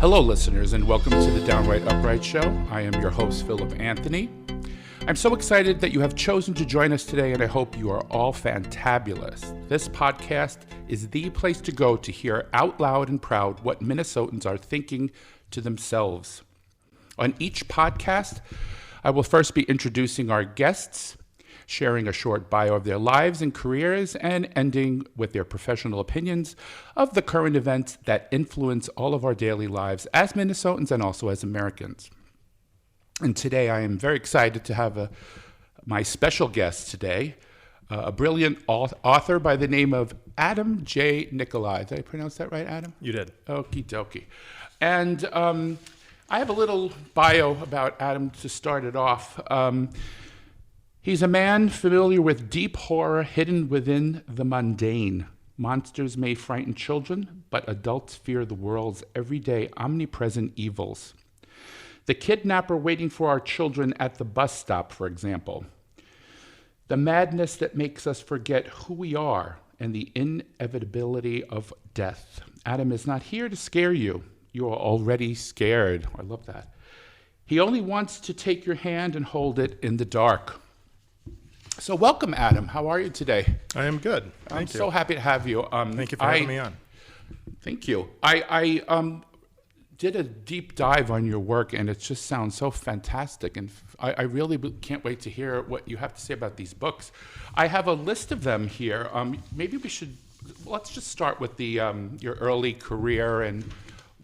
Hello, listeners, and welcome to the Downright Upright Show. I am your host, Philip Anthony. I'm so excited that you have chosen to join us today, and I hope you are all fantabulous. This podcast is the place to go to hear out loud and proud what Minnesotans are thinking to themselves. On each podcast, I will first be introducing our guests, sharing a short bio of their lives and careers, and ending with their professional opinions of the current events that influence all of our daily lives as Minnesotans and also as Americans. And today I am very excited to have my special guest today, a brilliant author by the name of Adam J. Nicolai. Did I pronounce that right, Adam? You did. Okie dokie. And I have a little bio about Adam to start it off. He's a man familiar with deep horror hidden within the mundane. Monsters may frighten children, but adults fear the world's everyday omnipresent evils. The kidnapper waiting for our children at the bus stop, for example. The madness that makes us forget who we are and the inevitability of death. Adam is not here to scare you. You are already scared. I love that. He only wants to take your hand and hold it in the dark. So welcome, Adam. How are you today? I am good. I'm so happy to have you. Thank you for having me on. Thank you. I did a deep dive on your work, and it just sounds so fantastic. And I really can't wait to hear what you have to say about these books. I have a list of them here. Maybe let's just start with your early career and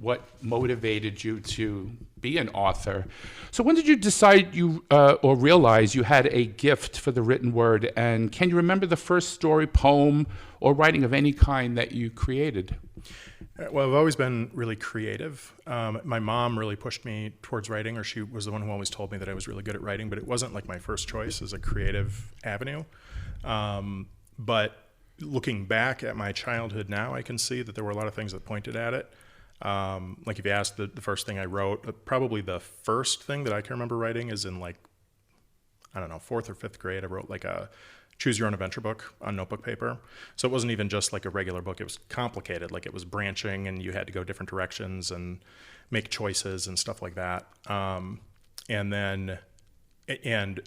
what motivated you to be an author. So when did you decide or realize you had a gift for the written word? And can you remember the first story, poem, or writing of any kind that you created? Well, I've always been really creative. My mom really pushed me towards writing, or she was the one who always told me that I was really good at writing, but it wasn't like my first choice as a creative avenue. But looking back at my childhood now, I can see that there were a lot of things that pointed at it. Like if you asked the first thing I wrote, probably the first thing that I can remember writing is in fourth or fifth grade. I wrote like a choose your own adventure book on notebook paper. So it wasn't even just like a regular book. It was complicated. Like it was branching and you had to go different directions and make choices and stuff like that. And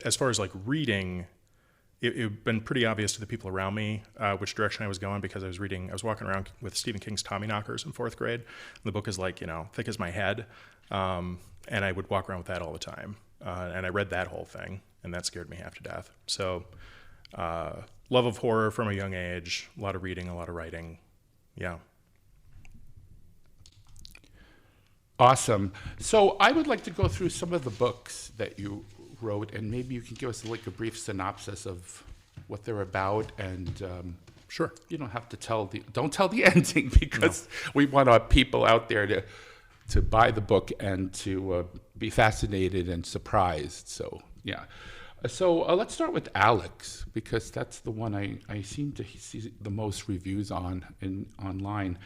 as far as like reading, it been pretty obvious to the people around me which direction I was going, because I was walking around with Stephen King's Tommyknockers in fourth grade. The book is like, thick as my head. And I would walk around with that all the time. And I read that whole thing, and that scared me half to death. So love of horror from a young age, a lot of reading, a lot of writing. Yeah. Awesome. So I would like to go through some of the books that you wrote, and maybe you can give us like a brief synopsis of what they're about. And sure, you don't have to don't tell the ending, because we want our people out there to buy the book and to be fascinated and surprised. So yeah. So let's start with Alex, because that's the one I seem to see the most reviews online.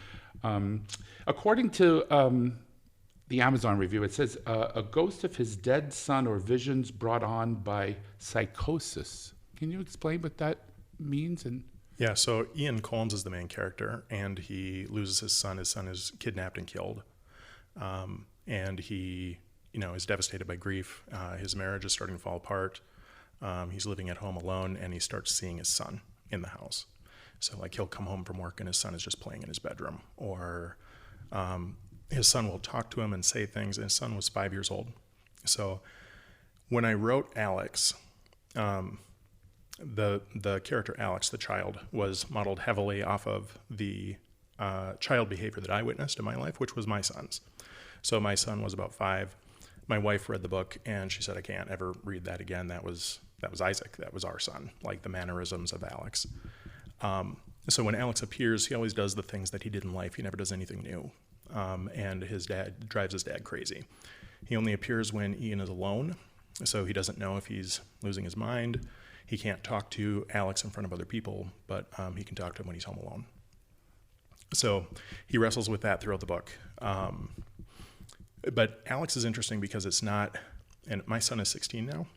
According to the Amazon review, it says a ghost of his dead son or visions brought on by psychosis. Can you explain what that means? Yeah, so Ian Colmes is the main character, and he loses his son. His son is kidnapped and killed, and he, is devastated by grief. His marriage is starting to fall apart. He's living at home alone, and he starts seeing his son in the house. So like he'll come home from work and his son is just playing in his bedroom, or his son will talk to him and say things. And his son was 5 years old. So when I wrote Alex, the character Alex, the child, was modeled heavily off of the child behavior that I witnessed in my life, which was my son's. So my son was about 5. My wife read the book and she said, I can't ever read that again. That was Isaac. That was our son, like the mannerisms of Alex. So when Alex appears, he always does the things that he did in life. He never does anything new. And his dad drives his dad crazy. He only appears when Ian is alone, so he doesn't know if he's losing his mind. He can't talk to Alex in front of other people, but he can talk to him when he's home alone. So he wrestles with that throughout the book. But Alex is interesting because it's not, and my son is 16 now,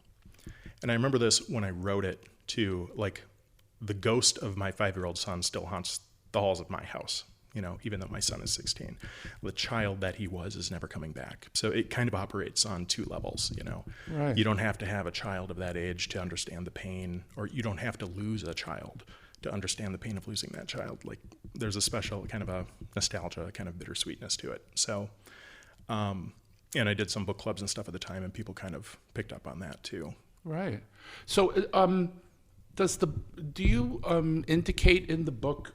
and I remember this when I wrote it too, like the ghost of my 5-year-old son still haunts the halls of my house even though my son is 16, the child that he was is never coming back. So it kind of operates on two levels, Right. You don't have to have a child of that age to understand the pain, or you don't have to lose a child to understand the pain of losing that child. Like, there's a special kind of a nostalgia, kind of bittersweetness to it. So, and I did some book clubs and stuff at the time, and people kind of picked up on that too. Right. So, do you indicate in the book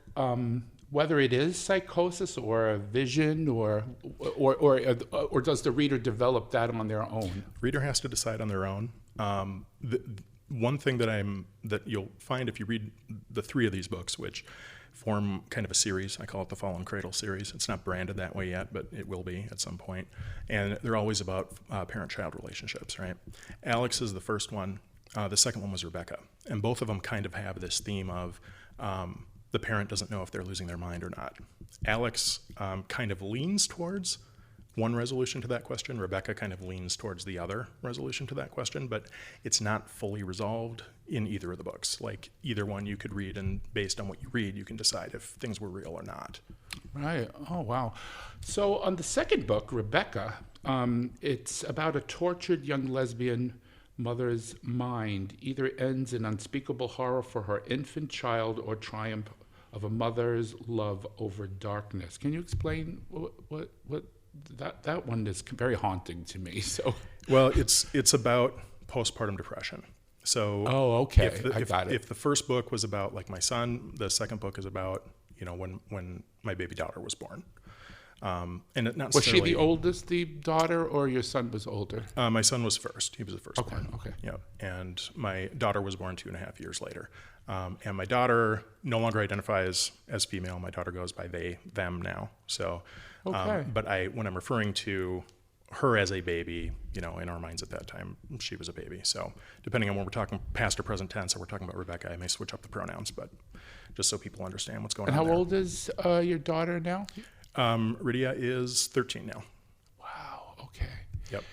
whether it is psychosis or a vision, or does the reader develop that on their own? Reader has to decide on their own. One thing that you'll find if you read the three of these books, which form kind of a series, I call it the Fallen Cradle series. It's not branded that way yet, but it will be at some point. And they're always about parent-child relationships, right? Alex is the first one. The second one was Rebecca. And both of them kind of have this theme of the parent doesn't know if they're losing their mind or not. Alex kind of leans towards one resolution to that question. Rebecca kind of leans towards the other resolution to that question, but it's not fully resolved in either of the books. Like, either one you could read, and based on what you read, you can decide if things were real or not. Right. Oh, wow. So on the second book, Rebecca, it's about a tortured young lesbian mother's mind either ends in unspeakable horror for her infant child or triumph of a mother's love over darkness. Can you explain what that one is very haunting to me? So, well, it's about postpartum depression. So, okay, I got it. If the first book was about like my son, the second book is about when my baby daughter was born. And it not was she the oldest, the daughter, or your son was older? My son was first. He was the first born. Okay. Yeah, and my daughter was born 2.5 years later. And my daughter no longer identifies as female. My daughter goes by they, them now. So, okay. But when I'm referring to her as a baby, in our minds at that time, she was a baby. So depending on when we're talking past or present tense, or we're talking about Rebecca, I may switch up the pronouns, but just so people understand what's going on. And how there. old is your daughter now? Rydia is 13 now. Wow. Okay. Yep.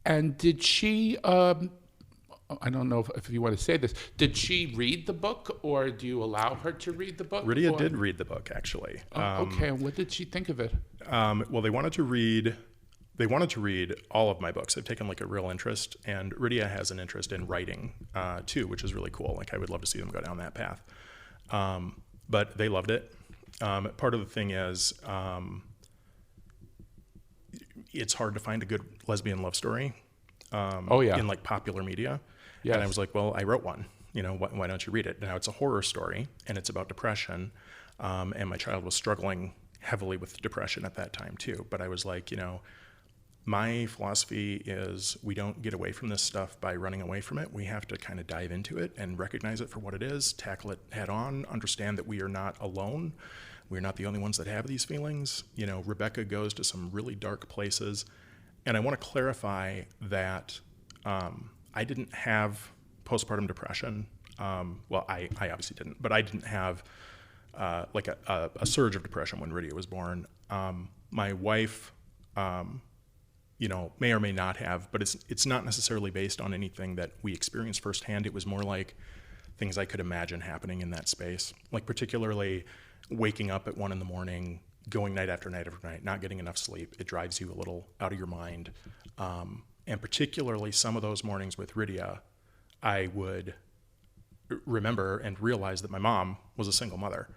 And did she? I don't know if you want to say this. Did she read the book, or do you allow her to read the book? Rydia did read the book, actually. Okay. And what did she think of it? Well, they wanted to read all of my books. They've taken like a real interest, and Rydia has an interest in writing too, which is really cool. Like, I would love to see them go down that path. But they loved it. Part of the thing is, it's hard to find a good lesbian love story. In like popular media. Yes. And I was like, well, I wrote one. Why don't you read it? Now, it's a horror story, and it's about depression. And my child was struggling heavily with depression at that time too. But I was like, my philosophy is we don't get away from this stuff by running away from it. We have to kind of dive into it and recognize it for what it is, tackle it head on, understand that we are not alone. We're not the only ones that have these feelings. Rebecca goes to some really dark places. And I want to clarify that I didn't have postpartum depression. Well, I obviously didn't, but I didn't have like a surge of depression when Rydia was born. My wife, may or may not have, but it's not necessarily based on anything that we experienced firsthand. It was more like things I could imagine happening in that space, like particularly waking up at 1 a.m, going night after night after night, not getting enough sleep. It drives you a little out of your mind. And particularly some of those mornings with Rydia, I would remember and realize that my mom was a single mother,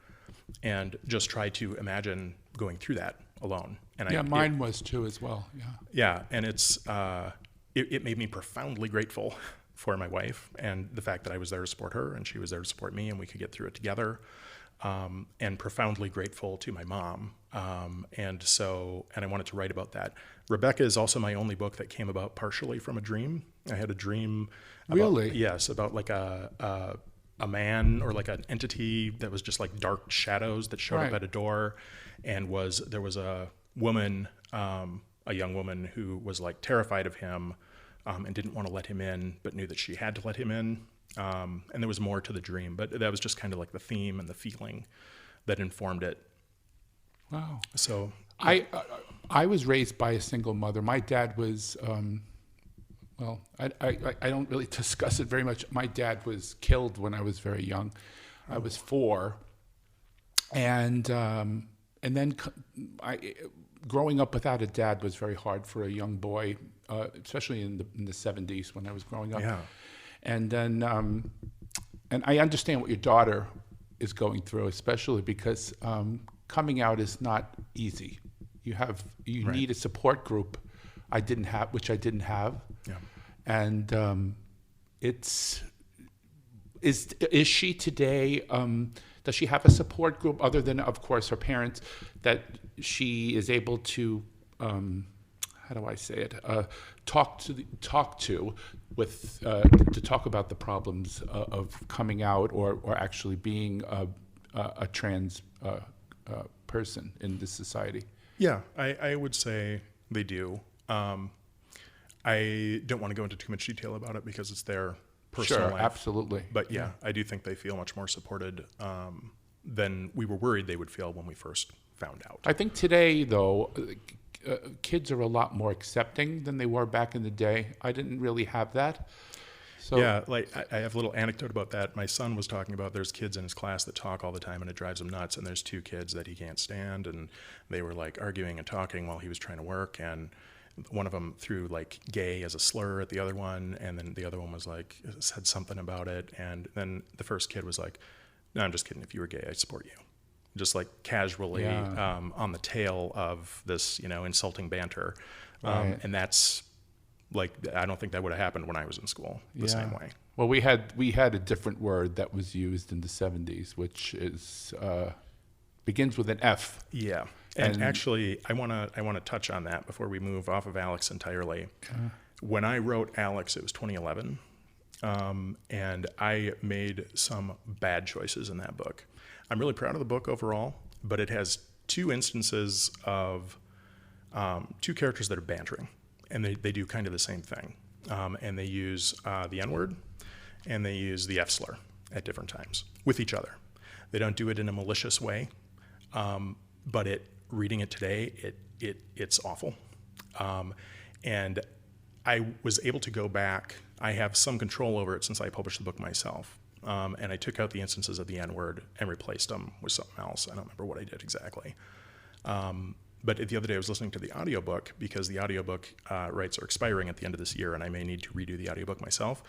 and just try to imagine going through that alone. And mine was too as well. Yeah, and it made me profoundly grateful for my wife and the fact that I was there to support her and she was there to support me, and we could get through it together. And profoundly grateful to my mom. And I wanted to write about that. Rebecca is also my only book that came about partially from a dream. I had a dream. About like a man or like an entity that was just like dark shadows that showed up at a door, and there was a woman, a young woman who was like terrified of him, and didn't want to let him in, but knew that she had to let him in. And there was more to the dream, but that was just kind of like the theme and the feeling that informed it. Wow. So I was raised by a single mother. My dad was, I don't really discuss it very much. My dad was killed when I was very young. I was 4. And and then growing up without a dad was very hard for a young boy, especially in the 70s when I was growing up. Yeah. And then, and I understand what your daughter is going through, especially because coming out is not easy. You Right. need a support group. Which I didn't have. Yeah. And is she today? Does she have a support group other than, of course, her parents, that she is able to, how do I say it? Talk to talk about the problems of coming out or actually being a trans person in this society. Yeah, I would say they do. I don't want to go into too much detail about it because it's their personal life. Absolutely. But yeah, I do think they feel much more supported than we were worried they would feel when we first found out. I think today, though, kids are a lot more accepting than they were back in the day. I didn't really have that. So Yeah, like I have a little anecdote about that. My son was talking about there's kids in his class that talk all the time and it drives him nuts. And there's 2 kids that he can't stand. And they were like arguing and talking while he was trying to work. And one of them threw like gay as a slur at the other one. And then the other one was like, said something about it. And then the first kid was like, no, I'm just kidding. If you were gay, I'd support you. Just like casually on the tail of this, insulting banter. Right. And that's like, I don't think that would have happened when I was in school the same way. Well, we had a different word that was used in the 70s, which is begins with an F. Yeah. And actually, I want to touch on that before we move off of Alex entirely. When I wrote Alex, it was 2011, and I made some bad choices in that book. I'm really proud of the book overall, but it has 2 instances of 2 characters that are bantering, and they do kind of the same thing. And they use the N-word, and they use the F-slur at different times with each other. They don't do it in a malicious way, but reading it today, it's awful. And I was able to go back. I have some control over it since I published the book myself. And I took out the instances of the N-word and replaced them with something else. I don't remember what I did exactly. But the other day I was listening to the audiobook because the audiobook rights are expiring at the end of this year and I may need to redo the audiobook myself.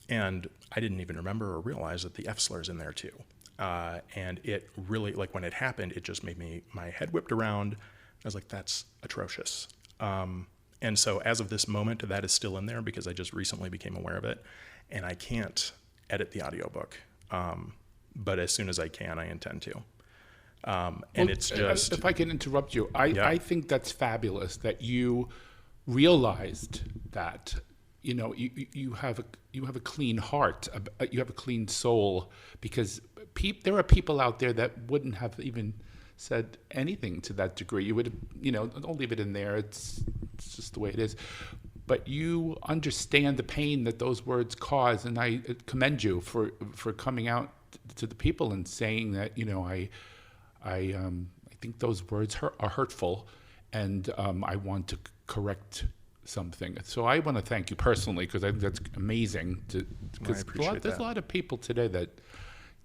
And I didn't even remember or realize that the F-slur's in there too. And it really, like when it happened, it just made my head whipped around. I was like, that's atrocious. And so as of this moment, that is still in there because I just recently became aware of it. And I can't edit the audiobook. But as soon as I can, I intend to. And it's just... If I can interrupt you, I think that's fabulous that you realized that, you have a clean heart, you have a clean soul, because there are people out there that wouldn't have even said anything to that degree. You would, don't leave it in there. It's just the way it is. But you understand the pain that those words cause, and I commend you for coming out to the people and saying that, I think those words are hurtful, and I want to correct something. So I want to thank you personally because I think that's amazing. Because there's a lot of people today that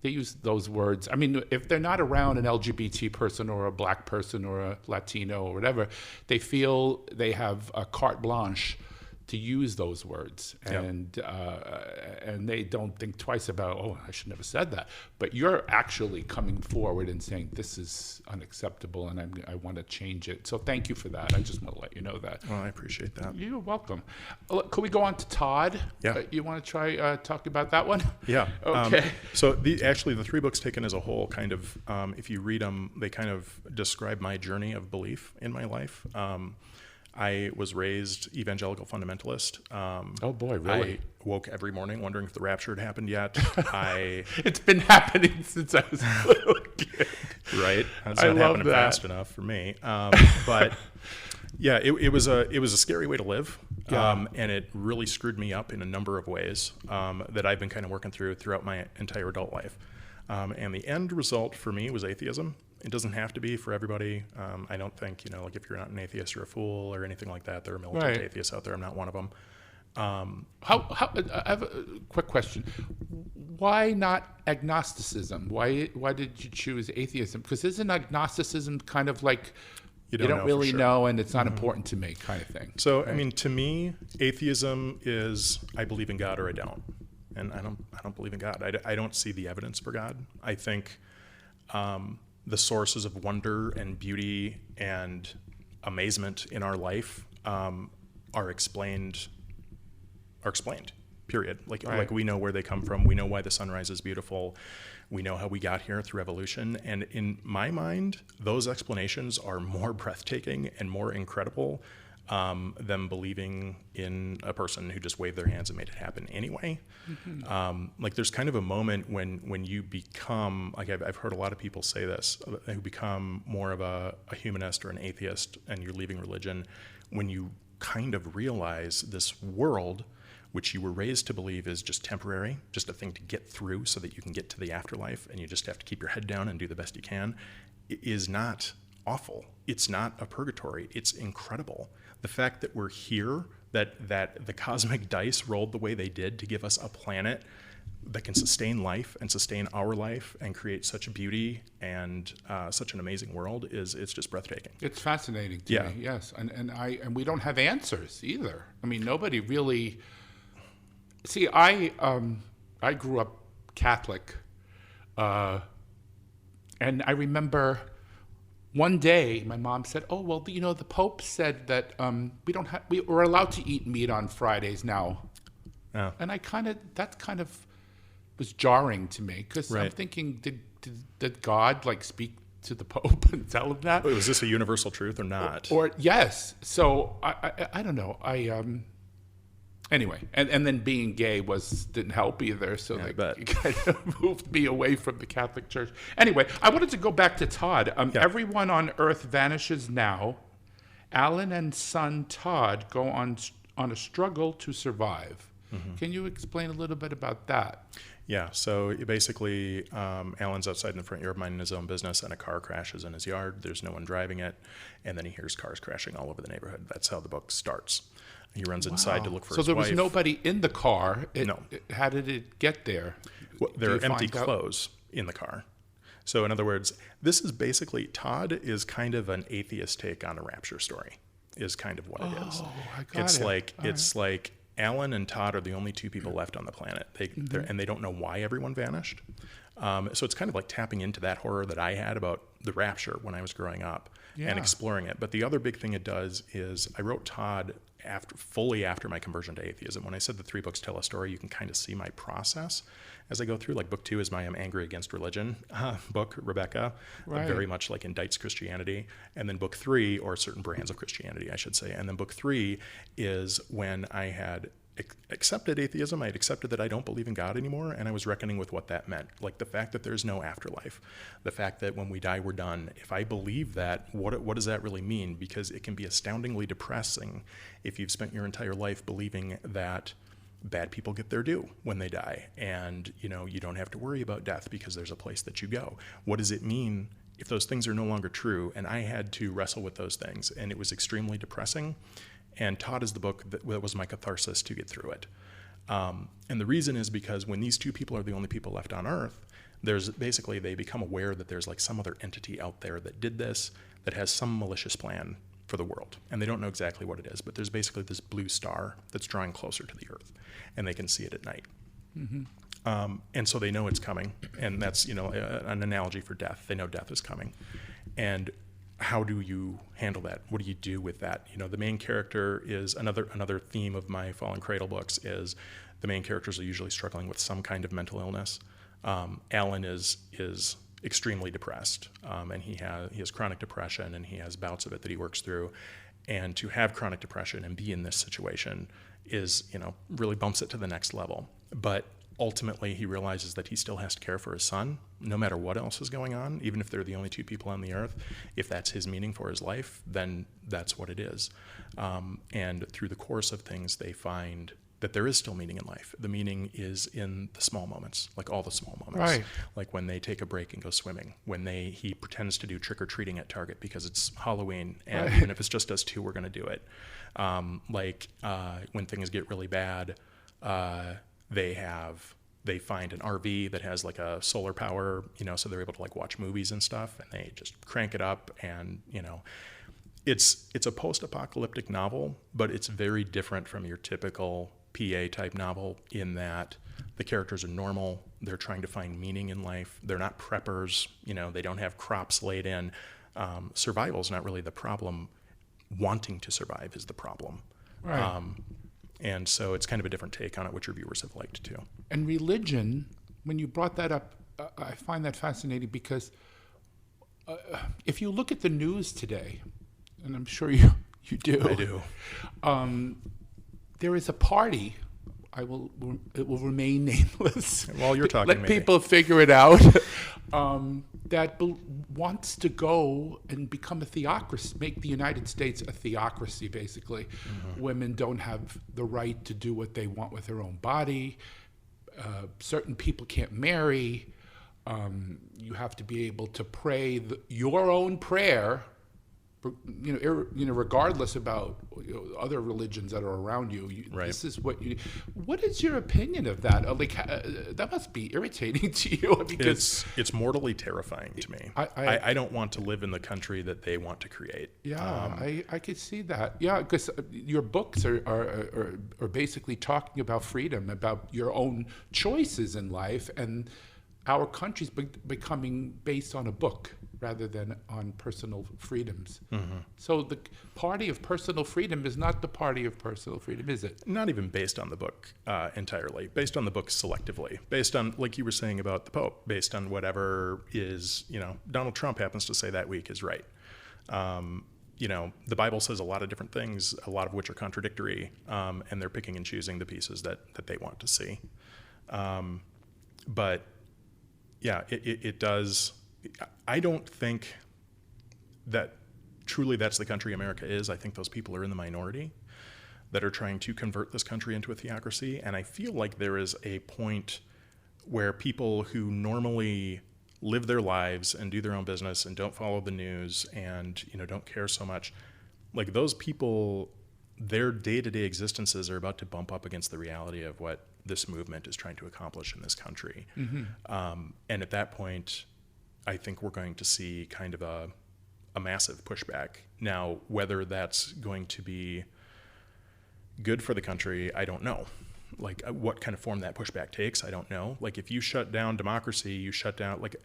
they use those words. I mean, if they're not around an LGBT person or a black person or a Latino or whatever, they feel they have a carte blanche to use those words, and they don't think twice about, I should never said that. But you're actually coming forward and saying this is unacceptable, and I want to change it. So thank you for that. I just want to let you know that. Well, I appreciate that. You're welcome. Could we go on to Todd? Yeah. You want to try talking about that one? Yeah. Okay. So the 3 books taken as a whole kind of, if you read them, they kind of describe my journey of belief in my life. I was raised evangelical fundamentalist. Oh boy, really? I woke every morning wondering if the rapture had happened yet. It's been happening since I was a little kid. Right? That's I not love happening that. fast enough for me. But yeah, it was a scary way to live. And it really screwed me up in a number of ways that I've been kind of working throughout my entire adult life. And the end result for me was atheism. It doesn't have to be for everybody. I don't think, like if you're not an atheist, you're a fool or anything like that. There are militant atheists out there. I'm not one of them. I have a quick question. Why not agnosticism? Why did you choose atheism? Because isn't agnosticism kind of like you don't really know and it's not important to me kind of thing? So, right? I mean, to me, atheism is I believe in God or I don't. And I don't believe in God. I don't see the evidence for God. I think the sources of wonder and beauty and amazement in our life are explained, period. Like we know where they come from. We know why the sunrise is beautiful. We know how we got here through evolution. And in my mind, those explanations are more breathtaking and more incredible than believing in a person who just waved their hands and made it happen anyway. Like there's kind of a moment when you become, like I've heard a lot of people say this, who become more of a humanist or an atheist and you're leaving religion, when you kind of realize this world, which you were raised to believe is just temporary, just a thing to get through so that you can get to the afterlife and you just have to keep your head down and do the best you can, is not awful. It's not a purgatory. It's incredible. The fact that we're here, that the cosmic dice rolled the way they did to give us a planet that can sustain life and sustain our life and create such beauty and such an amazing world it's just breathtaking. It's fascinating to me, yes. And we don't have answers either. I mean, nobody really. See, I grew up Catholic, and I remember one day my mom said, "Oh, well, the Pope said that we were allowed to eat meat on Fridays now," and that kind of was jarring to me because I'm thinking, did God like speak to the Pope and tell him that? Was this a universal truth or not? Or yes. So I don't know. Anyway, and then being gay didn't help either, so they kind of moved me away from the Catholic Church. Anyway, I wanted to go back to Todd. Everyone on Earth vanishes now. Alan and son Todd go on a struggle to survive. Can you explain a little bit about that? Yeah, so basically, Alan's outside in the front yard minding his own business, and a car crashes in his yard. There's no one driving it, and then he hears cars crashing all over the neighborhood. That's how the book starts. He runs inside to look for his wife. So there was nobody in the car. No. How did it get there? Well, there are empty clothes in the car. So in other words, this is basically, Todd is kind of an atheist take on a rapture story, is kind of what it is. I got It's like Alan and Todd are the only two people left on the planet, and they don't know why everyone vanished. So it's kind of like tapping into that horror that I had about the rapture when I was growing up and exploring it. But the other big thing it does is I wrote Todd fully after my conversion to atheism. When I said the 3 books tell a story, you can kind of see my process as I go through. Like book 2 is my I'm Angry Against Religion book, Rebecca, very much like indicts Christianity. And then book 3, or certain brands of Christianity, I should say. And then book 3 is when I had accepted atheism. I had accepted that I don't believe in God anymore, and I was reckoning with what that meant. Like the fact that there's no afterlife, the fact that when we die, we're done. If I believe that, what does that really mean? Because it can be astoundingly depressing if you've spent your entire life believing that bad people get their due when they die, and you don't have to worry about death because there's a place that you go. What does it mean if those things are no longer true? And I had to wrestle with those things, and it was extremely depressing. And Todd is the book that was my catharsis to get through it. And the reason is because when these 2 people are the only people left on Earth, they become aware that there's like some other entity out there that did this, that has some malicious plan for the world. And they don't know exactly what it is, but there's basically this blue star that's drawing closer to the Earth, and they can see it at night. And so they know it's coming, and that's an analogy for death. They know death is coming. And how do you handle that? What do you do with that? The main character is another theme of my Fallen Cradle books is the main characters are usually struggling with some kind of mental illness. Alan is extremely depressed, and he has chronic depression, and he has bouts of it that he works through. And to have chronic depression and be in this situation is, really bumps it to the next level. But ultimately, he realizes that he still has to care for his son, no matter what else is going on, even if they're the only 2 people on the earth. If that's his meaning for his life, then that's what it is. And through the course of things, they find that there is still meaning in life. The meaning is in the small moments, like all the small moments. Right. Like when they take a break and go swimming, when he pretends to do trick-or-treating at Target because it's Halloween, and even if it's just us two, we're going to do it. When things get really bad, they find an RV that has like a solar power, so they're able to like watch movies and stuff, and they just crank it up, and it's a post-apocalyptic novel, but it's very different from your typical PA type novel in that the characters are normal. They're trying to find meaning in life. They're not preppers. They don't have crops laid in. Survival is not really the problem. Wanting to survive is the problem. Right. And so it's kind of a different take on it, which reviewers have liked too. And religion, when you brought that up, I find that fascinating because if you look at the news today, and I'm sure you do. I do. There is a party. It will remain nameless. While you're talking, let maybe. people figure it out. That wants to go and become a theocracy, make the United States a theocracy, basically. Mm-hmm. Women don't have the right to do what they want with their own body. Certain people can't marry. You have to be able to pray your own prayer, regardless about other religions that are around you. Right. This is what you. What is your opinion of that? That must be irritating to you because it's mortally terrifying to me. I don't want to live in the country that they want to create. Yeah, I could see that. Yeah, because your books are basically talking about freedom, about your own choices in life, and our country's becoming based on a book rather than on personal freedoms. Mm-hmm. So the party of personal freedom is not the party of personal freedom, is it? Not even based on the book entirely, based on the book selectively, based on, like you were saying about the Pope, based on whatever is, Donald Trump happens to say that week is right. The Bible says a lot of different things, a lot of which are contradictory, and they're picking and choosing the pieces that they want to see. But yeah, it does. I don't think that truly that's the country America is. I think those people are in the minority that are trying to convert this country into a theocracy. And I feel like there is a point where people who normally live their lives and do their own business and don't follow the news and, don't care so much, like those people, their day-to-day existences are about to bump up against the reality of what this movement is trying to accomplish in this country. Mm-hmm. And at that point, I think we're going to see kind of a massive pushback. Now, whether that's going to be good for the country, I don't know. Like what kind of form that pushback takes, I don't know. Like if you shut down democracy, you shut down like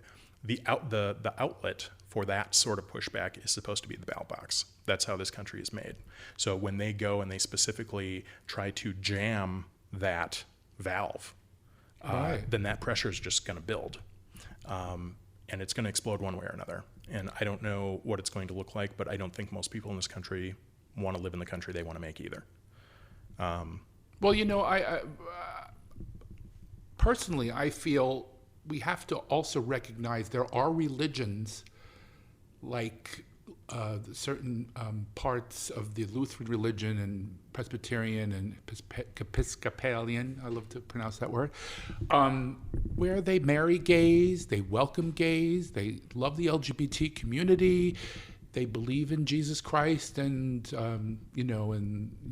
the outlet for that sort of pushback is supposed to be the ballot box. That's how this country is made. So when they go and they specifically try to jam that valve, right, then that pressure is just going to build. And it's going to explode one way or another. And I don't know what it's going to look like, but I don't think most people in this country want to live in the country they want to make either. Well, I personally, I feel we have to also recognize there are religions like certain parts of the Lutheran religion and Presbyterian and Episcopalian, I love to pronounce that word, where they marry gays, they welcome gays, they love the LGBT community, they believe in Jesus Christ and, and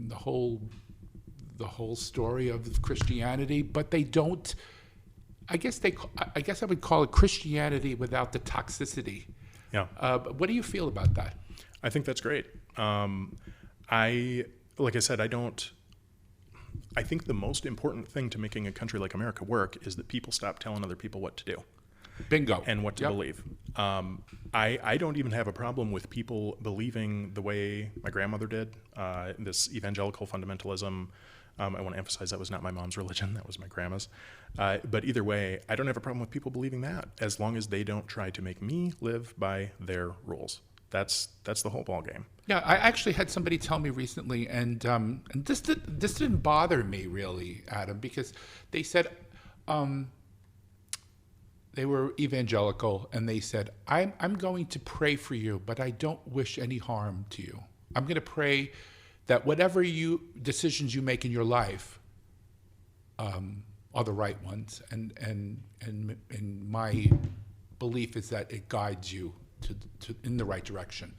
the whole story of Christianity, but they don't, I guess I would call it Christianity without the toxicity. Yeah. What do you feel about that? I think that's great. Like I said, I think the most important thing to making a country like America work is that people stop telling other people what to do. Bingo. And what to believe. I don't even have a problem with people believing the way my grandmother did, this evangelical fundamentalism. I want to emphasize that was not my mom's religion, that was my grandma's. But either way, I don't have a problem with people believing that, as long as they don't try to make me live by their rules. That's the whole ballgame. Yeah, I actually had somebody tell me recently, and this didn't bother me really, Adam, because they said they were evangelical, and they said, I'm going to pray for you, but I don't wish any harm to you. I'm going to pray that whatever decisions you make in your life, are the right ones, and my belief is that it guides you to in the right direction,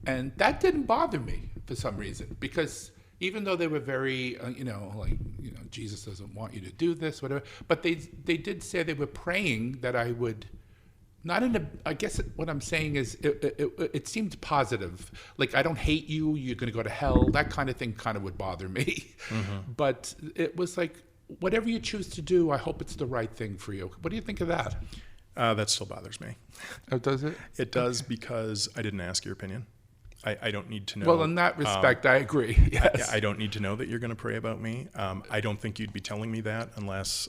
and that didn't bother me for some reason, because even though they were very Jesus doesn't want you to do this, whatever, but they did say they were praying that I would. Not in a. I guess what I'm saying is it seemed positive. Like, I don't hate you. You're going to go to hell. That kind of thing kind of would bother me. Mm-hmm. But it was like, whatever you choose to do, I hope it's the right thing for you. What do you think of that? That still bothers me. Oh, does it? It does, because I didn't ask your opinion. I don't need to know. Well, in that respect, I agree. Yes. I don't need to know that you're going to pray about me. I don't think you'd be telling me that unless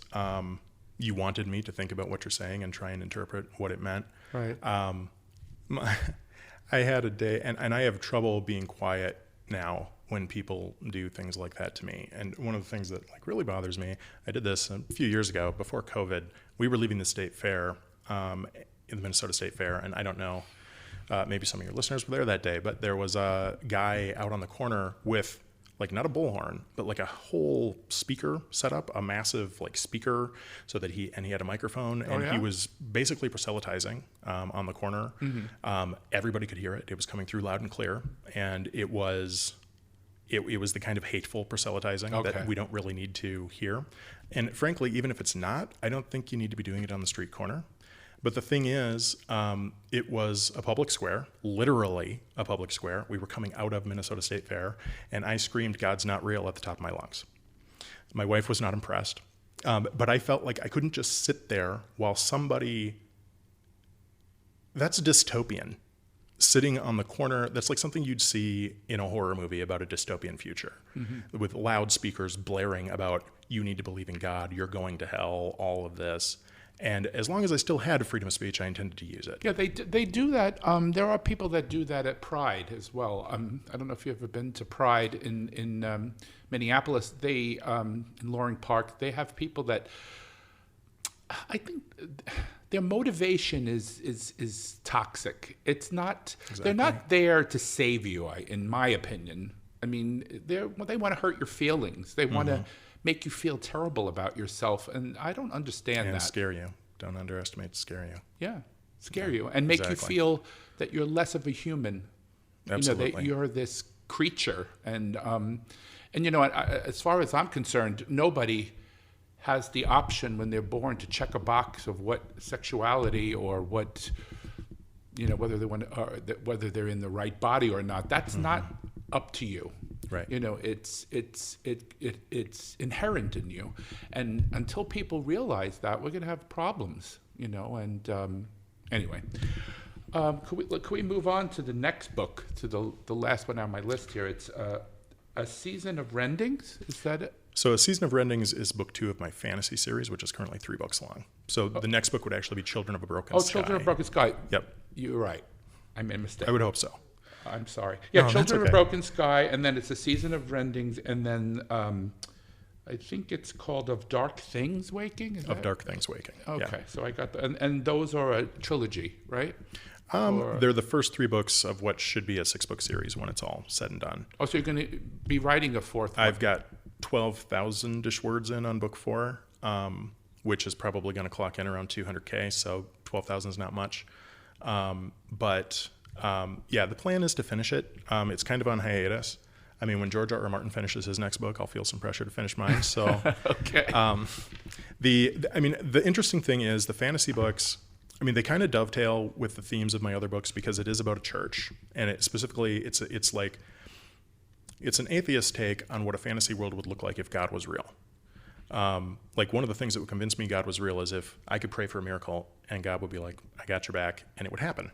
you wanted me to think about what you're saying and try and interpret what it meant. Right. I had a day, and I have trouble being quiet now when people do things like that to me. And one of the things that really bothers me, I did this a few years ago before COVID. We were leaving the state fair, in the Minnesota State Fair, and I don't know, maybe some of your listeners were there that day, but there was a guy out on the corner with not a bullhorn, but a whole speaker set up, a massive speaker, so that he had a microphone, and he was basically proselytizing on the corner. Mm-hmm. Everybody could hear it. It was coming through loud and clear, and it was the kind of hateful proselytizing that we don't really need to hear. And frankly, even if it's not, I don't think you need to be doing it on the street corner. But the thing is, it was a public square, literally a public square. We were coming out of Minnesota State Fair, and I screamed, "God's not real," at the top of my lungs. My wife was not impressed, but I felt like I couldn't just sit there while somebody, that's dystopian, sitting on the corner. That's like something you'd see in a horror movie about a dystopian future, mm-hmm. with loudspeakers blaring about, you need to believe in God, you're going to hell, all of this. And as long as I still had freedom of speech, I intended to use it. Yeah, they do that. There are people that do that at Pride as well. I don't know if you've ever been to Pride in Minneapolis. They in Loring Park, they have people that, I think their motivation is toxic. It's not. Exactly. They're not there to save you, in my opinion. I mean, they want to hurt your feelings. They want to make you feel terrible about yourself, and I don't understand that. And scare you. Don't underestimate scare you. Yeah, scare you and make you feel that you're less of a human. Absolutely. That you're this creature, and as far as I'm concerned, nobody has the option when they're born to check a box of what sexuality or what, whether they want to, whether they're in the right body or not. That's not up to you. Right. It's inherent in you, and until people realize that, we're going to have problems. And anyway, could we move on to the next book, to the last one on my list here? It's A Season of Rendings. Is that it? So A Season of Rendings is book 2 of my fantasy series, which is currently 3 books long. So the next book would actually be Children of a Broken Sky. Children of a Broken Sky. Yep. You're right. I made a mistake. I would hope so. I'm sorry. Yeah, No, Children of a Broken Sky, and then it's A Season of Rendings, and then I think it's called Of Dark Things Waking? Dark Things Waking. Okay, yeah. so I got that. And those are a trilogy, right? They're the first 3 books of what should be a 6-book series when it's all said and done. Oh, so you're going to be writing a 4th one? I've got 12,000-ish words in on book 4, which is probably going to clock in around 200K, so 12,000 is not much. The plan is to finish it. It's kind of on hiatus. I mean, when George R. R. Martin finishes his next book, I'll feel some pressure to finish mine. So, okay. The interesting thing is the fantasy books, they kind of dovetail with the themes of my other books because it is about a church, and it's an atheist take on what a fantasy world would look like if God was real. One of the things that would convince me God was real is if I could pray for a miracle and God would be like, "I got your back," and it would happen.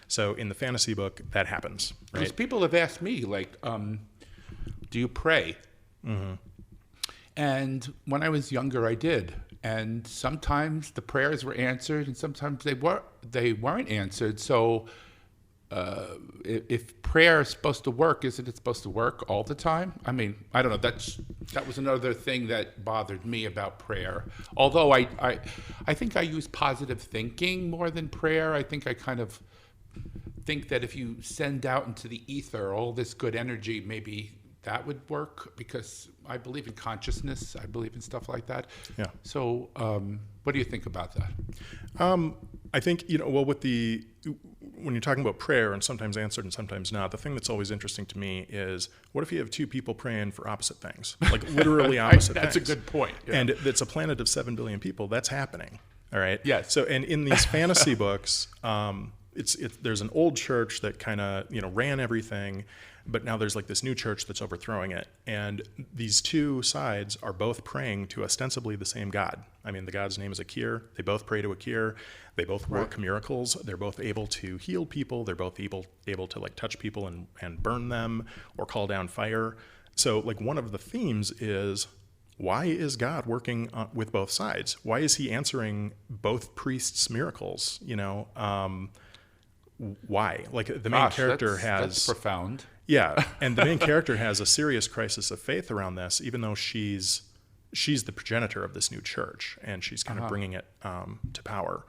So in the fantasy book, that happens. Right? Because people have asked me, do you pray? Mm-hmm. And when I was younger, I did. And sometimes the prayers were answered, and sometimes they weren't answered. So if prayer is supposed to work, isn't it supposed to work all the time? I mean, I don't know. That was another thing that bothered me about prayer. Although I think I use positive thinking more than prayer. I think I kind of think that if you send out into the ether all this good energy, maybe that would work, because I believe in consciousness. I believe in stuff like that. Yeah. So what do you think about that? I think, well, when you're talking about prayer and sometimes answered and sometimes not, the thing that's always interesting to me is, what if you have two people praying for opposite things, like literally opposite That's things? a good point. Yeah. And it's a planet of 7 billion people. That's happening. All right. Yes. So, and in these fantasy books, there's an old church that kind of, ran everything, but now there's like this new church that's overthrowing it. And these two sides are both praying to ostensibly the same God. I mean, the God's name is Akir. They both pray to Akir. They both work miracles. They're both able to heal people. They're both able to like touch people and burn them or call down fire. So like one of the themes is, why is God working with both sides? Why is he answering both priests' miracles? Why? Like the main character that's profound. Yeah, and the main character has a serious crisis of faith around this, even though she's the progenitor of this new church, and she's kind of bringing it to power.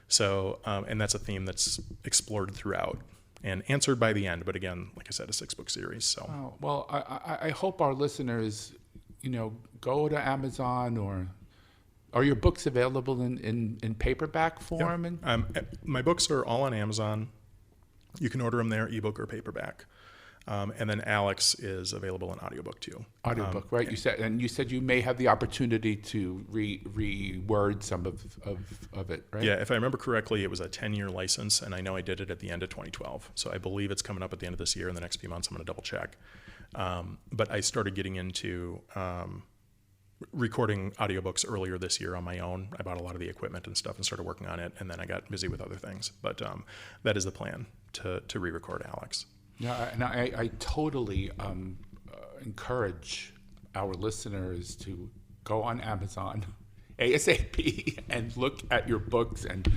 So, and that's a theme that's explored throughout and answered by the end. But again, like I said, a 6-book series. So, well, I hope our listeners, go to Amazon, or are your books available in paperback form? Yeah. My books are all on Amazon. You can order them there, ebook or paperback. And then Alex is available in audiobook too. Audiobook, right? You said you may have the opportunity to reword some of it, right? Yeah, if I remember correctly, it was a 10-year license, and I know I did it at the end of 2012. So I believe it's coming up at the end of this year. In the next few months, I'm going to double check. But I started getting into recording audiobooks earlier this year on my own. I bought a lot of the equipment and stuff and started working on it, and then I got busy with other things. But that is the plan, to re-record Alex. Yeah, and I totally encourage our listeners to go on Amazon ASAP and look at your books, and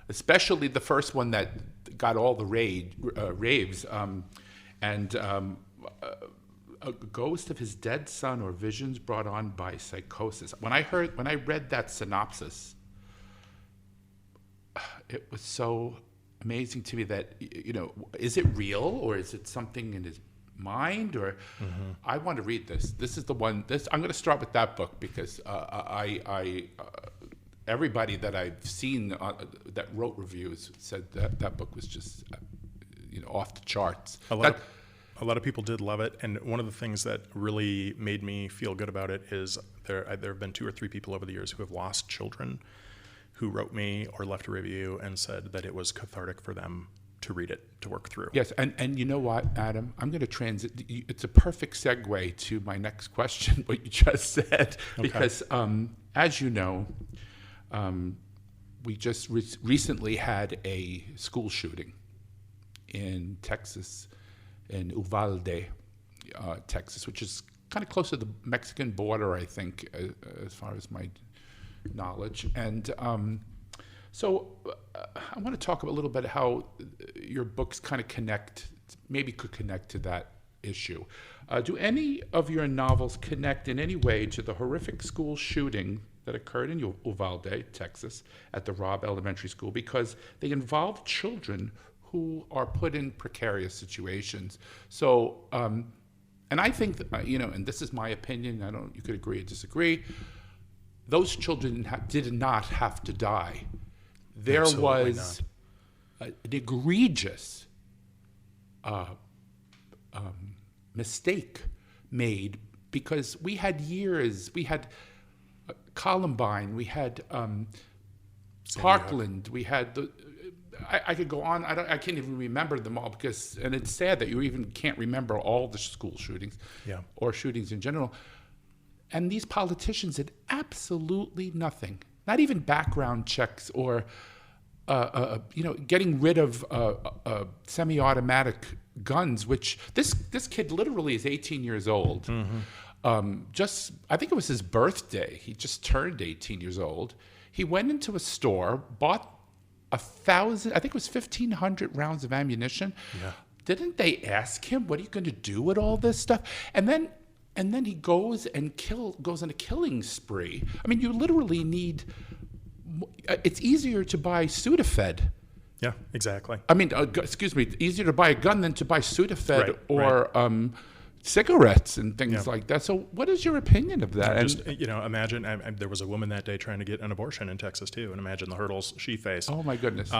especially the first one that got all the raves, A Ghost of His Dead Son, or Visions Brought On by Psychosis. When I read that synopsis, it was so amazing to me that, is it real, or is it something in his mind, or I want to read this. This is the one. I'm going to start with that book, because everybody that I've seen that wrote reviews said that book was just off the charts. A lot of people did love it, and one of the things that really made me feel good about it is there have been 2 or 3 people over the years who have lost children who wrote me or left a review and said that it was cathartic for them to read it, to work through. Yes, and you know what, Adam? I'm going to transit. It's a perfect segue to my next question, what you just said, because as you know, we just recently had a school shooting in Texas, in Uvalde, Texas, which is kind of close to the Mexican border, I think, as far as my knowledge. And so I want to talk a little bit how your books kind of could connect to that issue. Do any of your novels connect in any way to the horrific school shooting that occurred in Uvalde, Texas, at the Robb Elementary School? Because they involve children who are put in precarious situations. So, and I think, and this is my opinion, you could agree or disagree, those children did not have to die. There Absolutely was an egregious mistake made, because we had Columbine, we had Parkland, we had I could go on. I can't even remember them all, and it's sad that you even can't remember all the school shootings, or shootings in general. And these politicians did absolutely nothing, not even background checks or, getting rid of semi-automatic guns, which this kid literally is 18 years old. I think it was his birthday. He just turned 18 years old. He went into a store, bought 1,000, I think it was 1,500 rounds of ammunition. Yeah. Didn't they ask him, what are you going to do with all this stuff? And then he goes on a killing spree. I mean, you literally need, it's easier to buy Sudafed. Yeah, exactly. I mean, excuse me, easier to buy a gun than to buy Sudafed or cigarettes and things like that. So what is your opinion of that? Just, imagine there was a woman that day trying to get an abortion in Texas too, and imagine the hurdles she faced. Oh my goodness.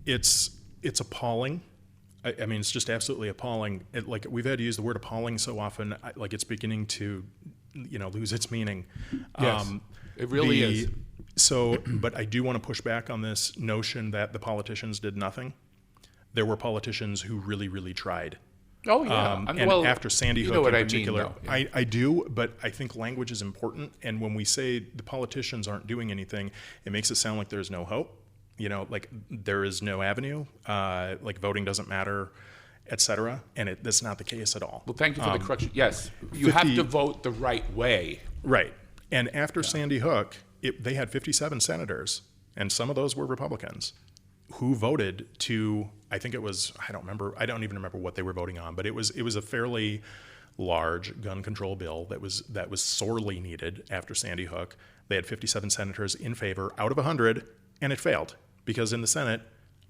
It's appalling. I mean, it's just absolutely appalling. Like we've had to use the word appalling so often, like it's beginning to, lose its meaning. Yes, it really is. So, but I do want to push back on this notion that the politicians did nothing. There were politicians who really, really tried. Oh yeah. And after Sandy Hook in particular, I do, but I think language is important. And when we say the politicians aren't doing anything, it makes it sound like there's no hope. Like there is no avenue, like voting doesn't matter, et cetera. And that's not the case at all. Well, thank you for the correction. Yes, you have to vote the right way. Right. And after Sandy Hook, they had 57 senators, and some of those were Republicans, who voted to, I think it was, I don't even remember what they were voting on, but it was a fairly large gun control bill that was sorely needed after Sandy Hook. They had 57 senators in favor out of 100, and it failed because in the Senate,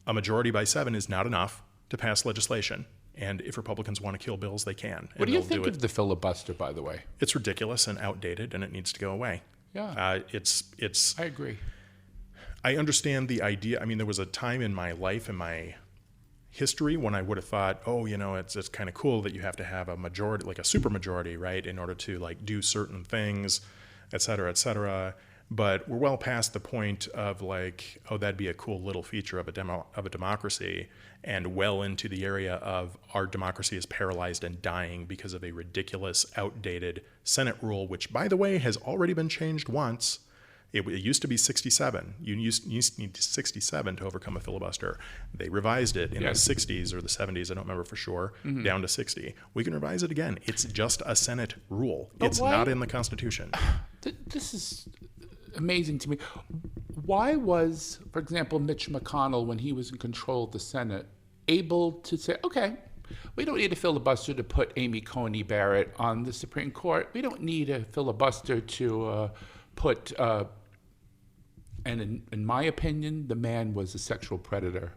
a majority by 7 is not enough to pass legislation. And if Republicans want to kill bills, they can. What do you think of the filibuster, by the way? It's ridiculous and outdated, and it needs to go away. Yeah. It's. I agree. I understand the idea. I mean, there was a time in my life, in my history, when I would have thought, it's kind of cool that you have to have a majority, like a supermajority, right, in order to like do certain things, et cetera, et cetera. But we're well past the point of like, that'd be a cool little feature of a democracy, and well into the area of our democracy is paralyzed and dying because of a ridiculous, outdated Senate rule, which, by the way, has already been changed once. It used to be 67. You used to need 67 to overcome a filibuster. They revised it in the 60s or the 70s, I don't remember for sure, down to 60. We can revise it again. It's just a Senate rule. It's not in the Constitution. This is amazing to me. Why was, for example, Mitch McConnell, when he was in control of the Senate, able to say, okay, we don't need a filibuster to put Amy Coney Barrett on the Supreme Court. We don't need a filibuster to put... And in my opinion, the man was a sexual predator.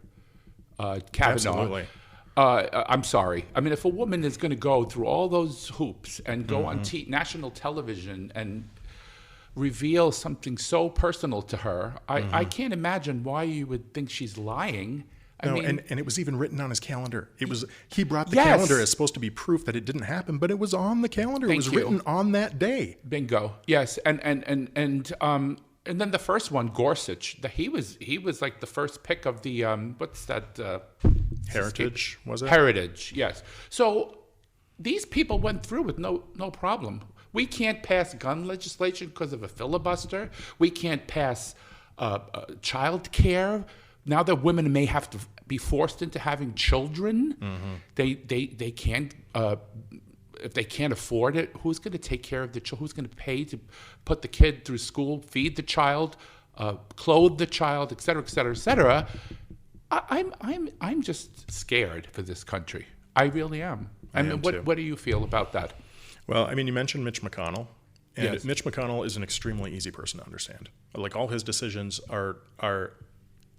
Kavanaugh. Absolutely. I'm sorry. I mean, if a woman is going to go through all those hoops and go on national television and reveal something so personal to her, I can't imagine why you would think she's lying. I mean, and it was even written on his calendar. He brought the calendar as supposed to be proof that it didn't happen, but it was on the calendar. It was written on that day. Bingo. Yes, and then the first one, Gorsuch, he was like the first pick of the what's that? Heritage, was it? Heritage, yes. So these people went through with no problem. We can't pass gun legislation because of a filibuster. We can't pass child care. Now that women may have to be forced into having children, they can't. If they can't afford it, who's going to take care of the child? Who's going to pay to put the kid through school, feed the child, clothe the child, et cetera, et cetera, et cetera? I'm just scared for this country. I really am. I mean, what do you feel about that? Well, I mean, you mentioned Mitch McConnell, and Mitch McConnell is an extremely easy person to understand. Like all his decisions are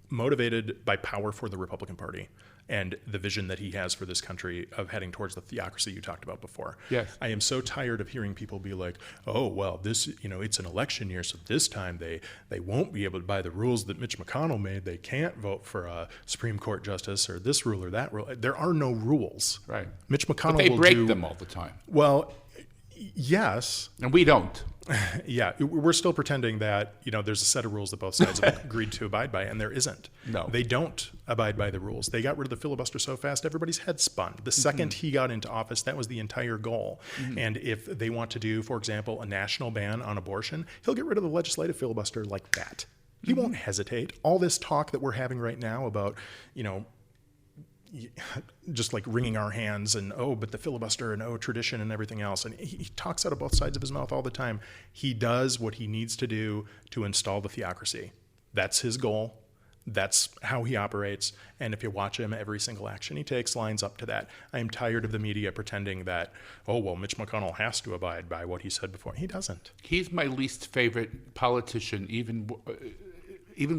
motivated by power for the Republican Party and the vision that he has for this country of heading towards the theocracy you talked about before. Yes. I am so tired of hearing people be like, oh, well, this, it's an election year, so this time they won't be able to, by the rules that Mitch McConnell made, they can't vote for a Supreme Court justice or this rule or that rule. There are no rules. Right. Mitch McConnell but they break them all the time. Well, yes. And we don't. Yeah, we're still pretending that, there's a set of rules that both sides have agreed to abide by, and there isn't. No. They don't abide by the rules. They got rid of the filibuster so fast, everybody's head spun. The second he got into office, that was the entire goal. And if they want to do, for example, a national ban on abortion, he'll get rid of the legislative filibuster like that. He won't hesitate. All this talk that we're having right now about, just like wringing our hands and, but the filibuster and tradition and everything else. And he talks out of both sides of his mouth all the time. He does what he needs to do to install the theocracy. That's his goal. That's how he operates. And if you watch him, every single action he takes lines up to that. I am tired of the media pretending that, Mitch McConnell has to abide by what he said before. He doesn't. He's my least favorite politician, even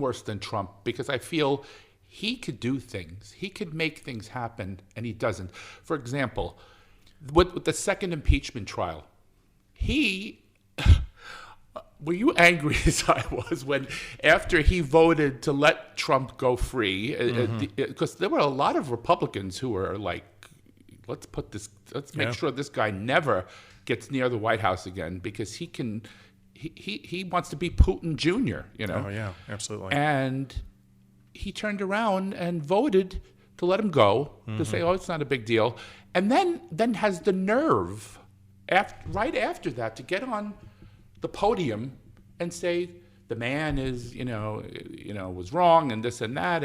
worse than Trump, because I feel he could do things. He could make things happen, and he doesn't. For example, with the second impeachment trial, were you angry as I was when after he voted to let Trump go free? Because there were a lot of Republicans who were like, let's make sure this guy never gets near the White House again, because he wants to be Putin Jr., Oh, yeah, absolutely. And he turned around and voted to let him go, to say, oh, it's not a big deal. And then has the nerve, right after that, to get on the podium and say the man is, was wrong and this and that.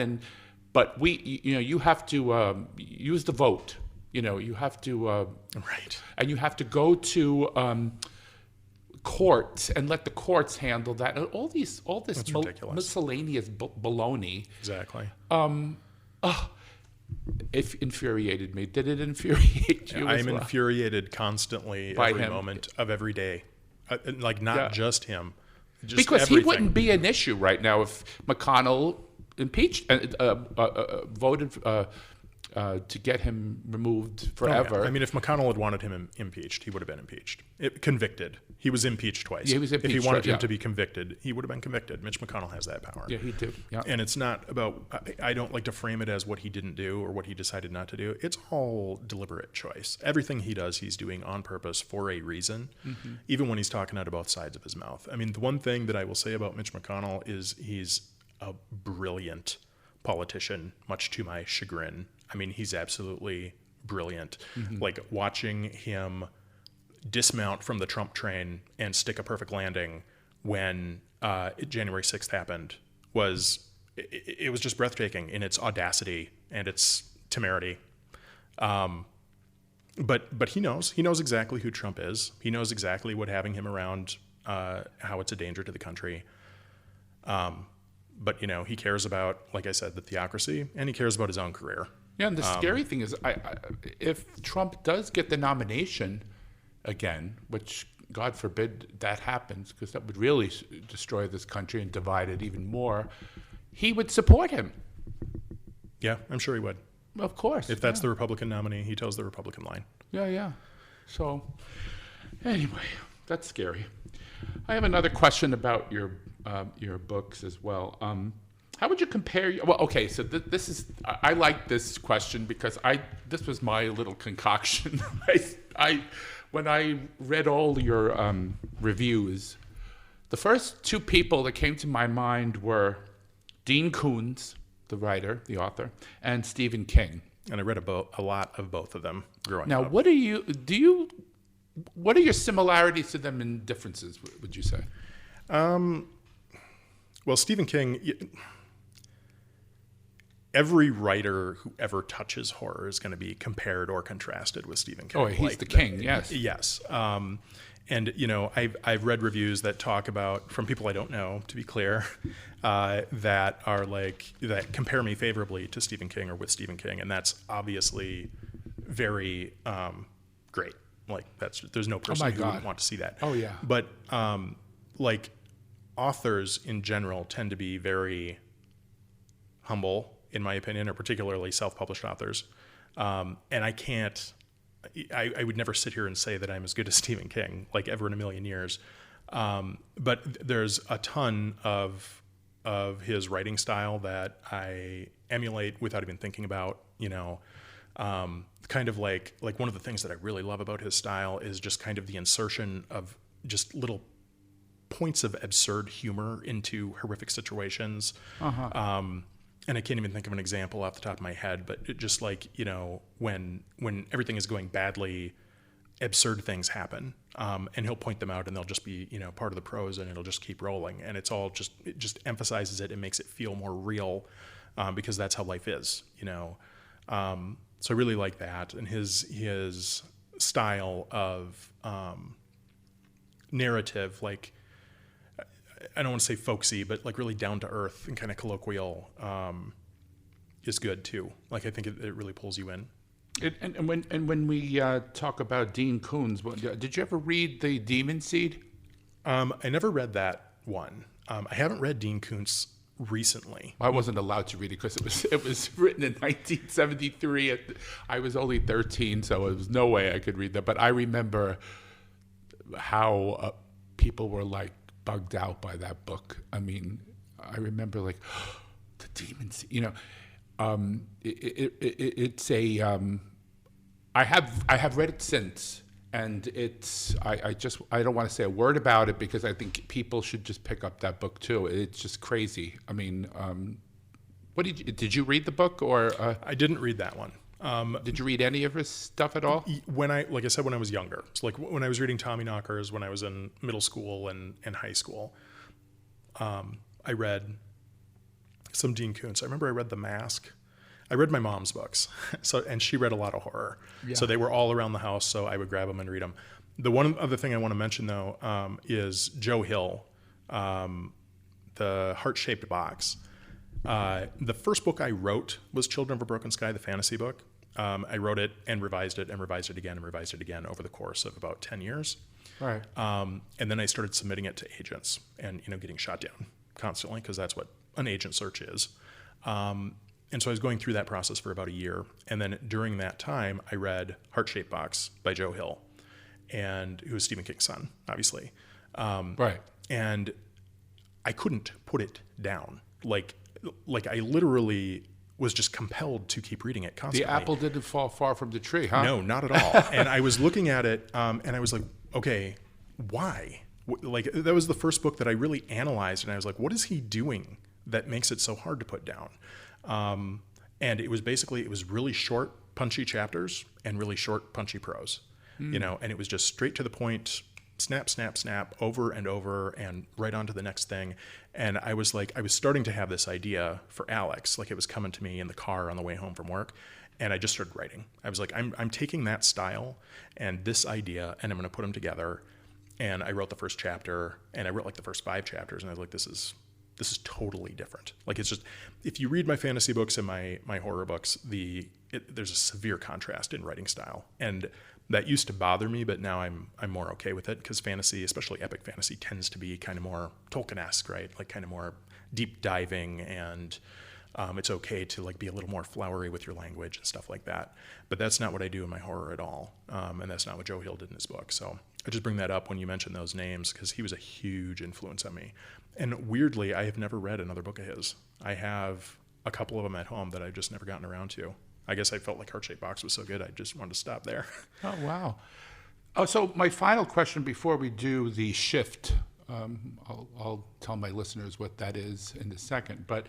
But you have to use the vote. You have to, right. And you have to go to courts and let the courts handle that. And all this miscellaneous baloney. Exactly. It infuriated me. Did it infuriate you? I'm infuriated constantly by every him. Moment of every day. Not just him. Just because everything. He wouldn't be an issue right now if McConnell impeached, voted to get him removed forever. Oh, yeah. I mean, if McConnell had wanted him impeached, he would have been impeached. Convicted. He was impeached twice. Yeah, he was impeached. If he wanted him to be convicted, he would have been convicted. Mitch McConnell has that power. Yeah, he did. Yeah. And it's not about, I don't like to frame it as what he didn't do or what he decided not to do. It's all deliberate choice. Everything he does, he's doing on purpose for a reason, even when he's talking out of both sides of his mouth. I mean, the one thing that I will say about Mitch McConnell is he's a brilliant politician, much to my chagrin. I mean, he's absolutely brilliant. Like watching him dismount from the Trump train and stick a perfect landing when January 6th happened it was just breathtaking in its audacity and its temerity. But he knows exactly who Trump is. He knows exactly what having him around, how it's a danger to the country. But he cares about, like I said, the theocracy, and he cares about his own career. Yeah, and the scary thing is, if Trump does get the nomination again, which God forbid that happens, because that would really destroy this country and divide it even more, he would support him. Yeah, I'm sure he would. Of course. If that's the Republican nominee, he toes the Republican line. Yeah. So, anyway, that's scary. I have another question about your books as well. How would you compare? Well, okay. So this is. I like this question because this was my little concoction. When I read all your reviews, the first two people that came to my mind were Dean Koontz, the writer, the author, and Stephen King. And I read a lot of both of them growing up. Now, what are your similarities to them and differences, would you say? Well, Stephen King, every writer who ever touches horror is going to be compared or contrasted with Stephen King. Oh, he's the king, yes. Yes. And, I've read reviews that talk about, from people I don't know, to be clear, that compare me favorably to Stephen King or with Stephen King. And that's obviously very great. There's no person who wouldn't want to see that. Oh, yeah. But, authors in general tend to be very humble, in my opinion, or particularly self-published authors. And I would never sit here and say that I'm as good as Stephen King, ever in a million years. But there's a ton of his writing style that I emulate without even thinking about, kind of like one of the things that I really love about his style is just kind of the insertion of just little points of absurd humor into horrific situations. And I can't even think of an example off the top of my head, but it just when everything is going badly, absurd things happen. And he'll point them out and they'll just be, part of the prose and it'll just keep rolling. And it just emphasizes it and makes it feel more real, because that's how life is, So I really like that. And his style of narrative, I don't want to say folksy, but really down to earth and kind of colloquial, is good too. I think it really pulls you in. And when we talk about Dean Koontz, did you ever read The Demon Seed? I never read that one. I haven't read Dean Koontz recently. I wasn't allowed to read it because it was written in 1973. I was only 13, so there was no way I could read that. But I remember how people were like bugged out by that book. I mean, I remember like the demons. It's a. I have read it since. And I don't want to say a word about it because I think people should just pick up that book too. It's just crazy. I mean, did you read the book or? I didn't read that one. Did you read any of his stuff at all? Like I said, when I was younger, so like when I was reading Tommyknockers, when I was in middle school and high school, I read some Dean Koontz. I remember I read The Mask. I read my mom's books, and she read a lot of horror. Yeah. So they were all around the house, so I would grab them and read them. The one other thing I want to mention, though, is Joe Hill, the Heart-Shaped Box. The first book I wrote was Children of a Broken Sky, the fantasy book. I wrote it and revised it and revised it again and revised it again over the course of about 10 years. Right. And then I started submitting it to agents and getting shot down constantly because that's what an agent search is. And so I was going through that process for about a year. And then during that time, I read Heart-Shaped Box by Joe Hill, and who was Stephen King's son, obviously. Right. And I couldn't put it down. Like I literally was just compelled to keep reading it constantly. The apple didn't fall far from the tree, huh? No, not at all. And I was looking at it, and I was like, okay, why? Like, that was the first book that I really analyzed, and I was like, what is he doing that makes it so hard to put down? And it was really short, punchy chapters and really short, punchy prose, and it was just straight to the point, snap, snap, snap, over and over and right on to the next thing. And I was starting to have this idea for Alex, like it was coming to me in the car on the way home from work. And I just started writing. I was like, I'm taking that style and this idea and I'm going to put them together. And I wrote the first chapter and I wrote like the first 5 chapters. And I was like, this is totally different. Like, it's just, if you read my fantasy books and my horror books, there's a severe contrast in writing style. And that used to bother me, but now I'm more okay with it because fantasy, especially epic fantasy, tends to be kind of more Tolkien-esque, right? Like kind of more deep diving, and it's okay to like be a little more flowery with your language and stuff like that. But that's not what I do in my horror at all. And that's not what Joe Hill did in his book. So I just bring that up when you mention those names because he was a huge influence on me. And weirdly, I have never read another book of his. I have a couple of them at home that I've just never gotten around to. I guess I felt like Heart-Shaped Box was so good, I just wanted to stop there. Oh, wow. Oh, so my final question before we do the shift, I'll tell my listeners what that is in a second, but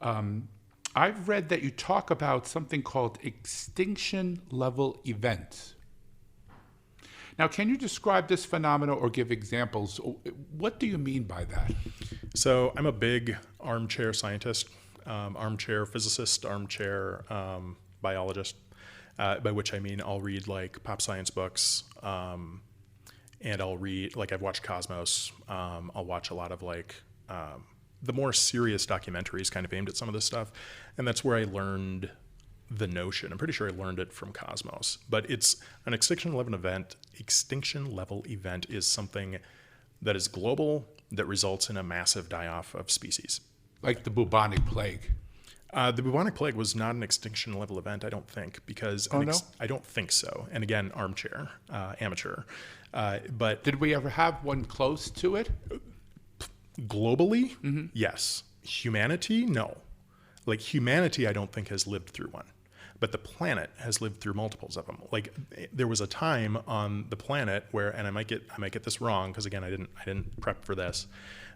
I've read that you talk about something called extinction level events. Now, can you describe this phenomenon or give examples? What do you mean by that? So I'm a big armchair scientist, armchair physicist, armchair biologist, by which I mean I'll read like pop science books, and I'll read, like I've watched Cosmos, I'll watch a lot of like the more serious documentaries kind of aimed at some of this stuff, and that's where I learned the notion. I'm pretty sure I learned it from Cosmos, but it's an extinction level event. Extinction level event is something that is global that results in a massive die-off of species. Like the bubonic plague. The bubonic plague was not an extinction level event, I don't think, because I don't think so. And again, armchair, amateur. But did we ever have one close to it? Globally, mm-hmm. Yes. Humanity, no. Like humanity, I don't think has lived through one. But the planet has lived through multiples of them. Like there was a time on the planet where, and I might get this wrong because again I didn't prep for this,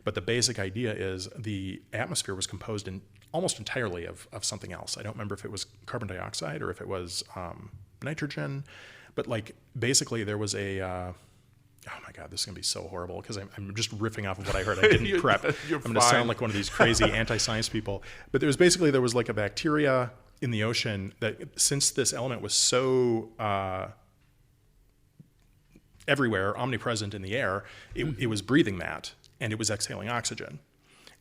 but the basic idea is the atmosphere was composed almost entirely of something else. I don't remember if it was carbon dioxide or if it was nitrogen, but like basically there was a oh my God, this is gonna be so horrible because I'm just riffing off of what I heard. I didn't prep. I'm gonna sound like one of these crazy anti-science people. But there was like a bacteria in the ocean that, since this element was so everywhere, omnipresent in the air, it was breathing that, and it was exhaling oxygen.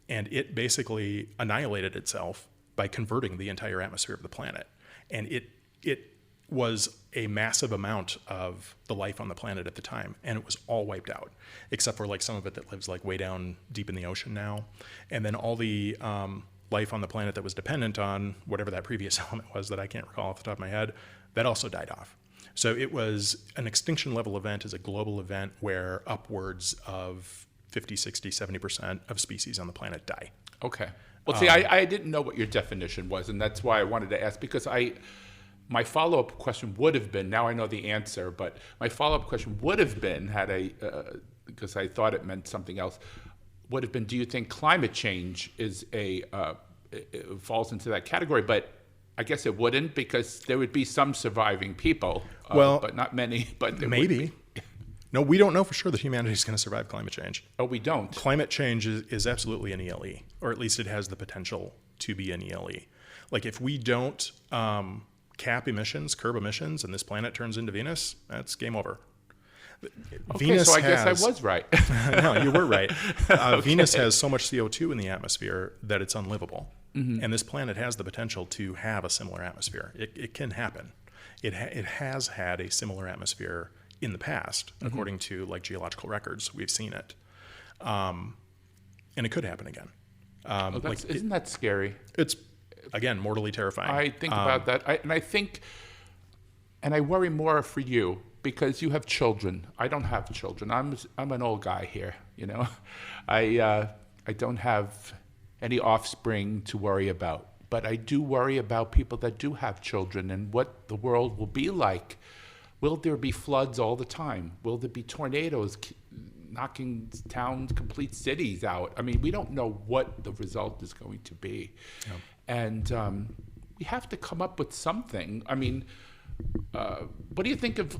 And it basically annihilated itself by converting the entire atmosphere of the planet. And it was a massive amount of the life on the planet at the time, and it was all wiped out, except for like some of it that lives like way down deep in the ocean now. And then all the life on the planet that was dependent on whatever that previous element was that I can't recall off the top of my head, that also died off. So it was an extinction level event is a global event where upwards of 50, 60, 70% of species on the planet die. Okay. Well, see, I didn't know what your definition was, and that's why I wanted to ask, because my follow-up question would have been, now I know the answer, but my follow-up question would have been, because I thought it meant something else, would have been, do you think climate change it falls into that category? But I guess it wouldn't, because there would be some surviving people, but not many. But maybe. No, we don't know for sure that humanity is going to survive climate change. Oh, we don't? Climate change is absolutely an ELE, or at least it has the potential to be an ELE. Like if we don't curb emissions, and this planet turns into Venus, that's game over. Okay, Venus so I guess I was right. No, you were right. Okay. Venus has so much CO2 in the atmosphere that it's unlivable. Mm-hmm. And this planet has the potential to have a similar atmosphere. It can happen. It has had a similar atmosphere in the past, mm-hmm. according to like geological records. We've seen it. And it could happen again. Isn't that scary? It's, again, mortally terrifying. I think about that. I worry more for you because you have children. I don't have children. I'm an old guy here, you know. I don't have any offspring to worry about, but I do worry about people that do have children and what the world will be like. Will there be floods all the time? Will there be tornadoes knocking towns, complete cities out? I mean, we don't know what the result is going to be. Yeah. And we have to come up with something. I mean, what do you think of,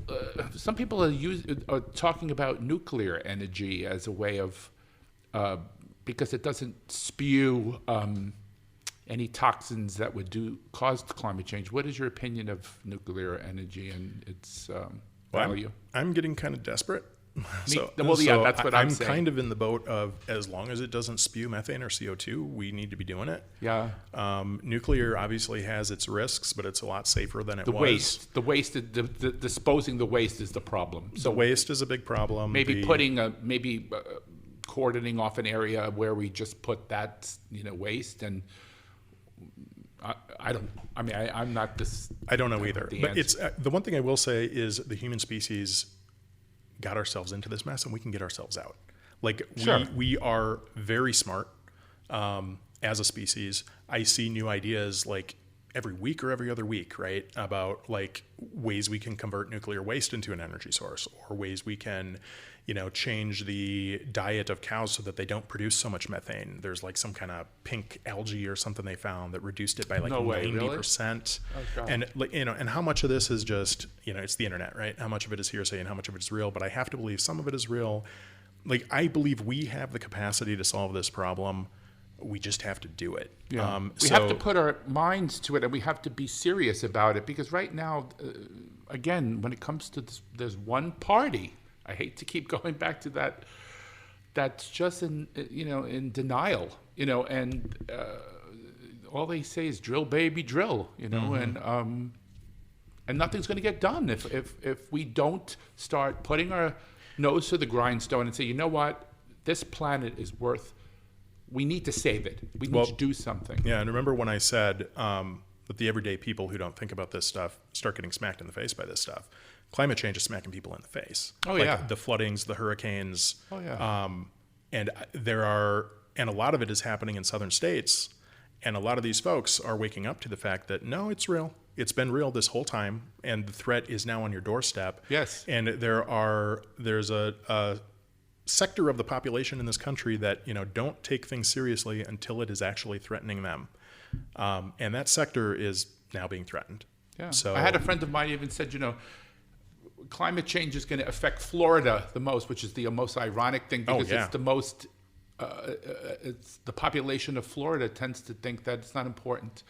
some people are talking about nuclear energy as a way of, because it doesn't spew any toxins that would cause climate change. What is your opinion of nuclear energy and its value? I'm getting kind of desperate. That's what I'm saying. I'm kind of in the boat of, as long as it doesn't spew methane or CO2, we need to be doing it. Yeah. Nuclear obviously has its risks, but it's a lot safer than it was. The waste, disposing the waste is the problem. So the waste is a big problem. Maybe cordoning off an area where we just put that, waste, and I'm not this. I don't know either. But it's the one thing I will say is the human species got ourselves into this mess, and we can get ourselves out. Like we are very smart as a species. I see new ideas like every week or every other week, right? About like ways we can convert nuclear waste into an energy source, or ways we can, change the diet of cows so that they don't produce so much methane. There's like some kind of pink algae or something they found that reduced it by like 90%. Really? And and how much of this is just, it's the internet, right? How much of it is hearsay and how much of it is real? But I have to believe some of it is real. Like I believe we have the capacity to solve this problem. We just have to do it. Yeah. We have to put our minds to it, and we have to be serious about it, because right now, again, when it comes to this, there's one party. I hate to keep going back to that. That's just in denial, and all they say is drill, baby, drill, mm-hmm. And nothing's going to get done if we don't start putting our nose to the grindstone and say, you know what, this planet is worth. We need to save it. We need to do something. Yeah, and remember when I said that the everyday people who don't think about this stuff start getting smacked in the face by this stuff. Climate change is smacking people in the face. Oh, yeah. The floodings, the hurricanes. Oh, yeah. And a lot of it is happening in southern states. And a lot of these folks are waking up to the fact that, no, it's real. It's been real this whole time. And the threat is now on your doorstep. Yes. And there's a sector of the population in this country that, don't take things seriously until it is actually threatening them. And that sector is now being threatened. Yeah. So I had a friend of mine even said, climate change is going to affect Florida the most, which is the most ironic thing, because it's the most, it's the population of Florida tends to think that it's not important.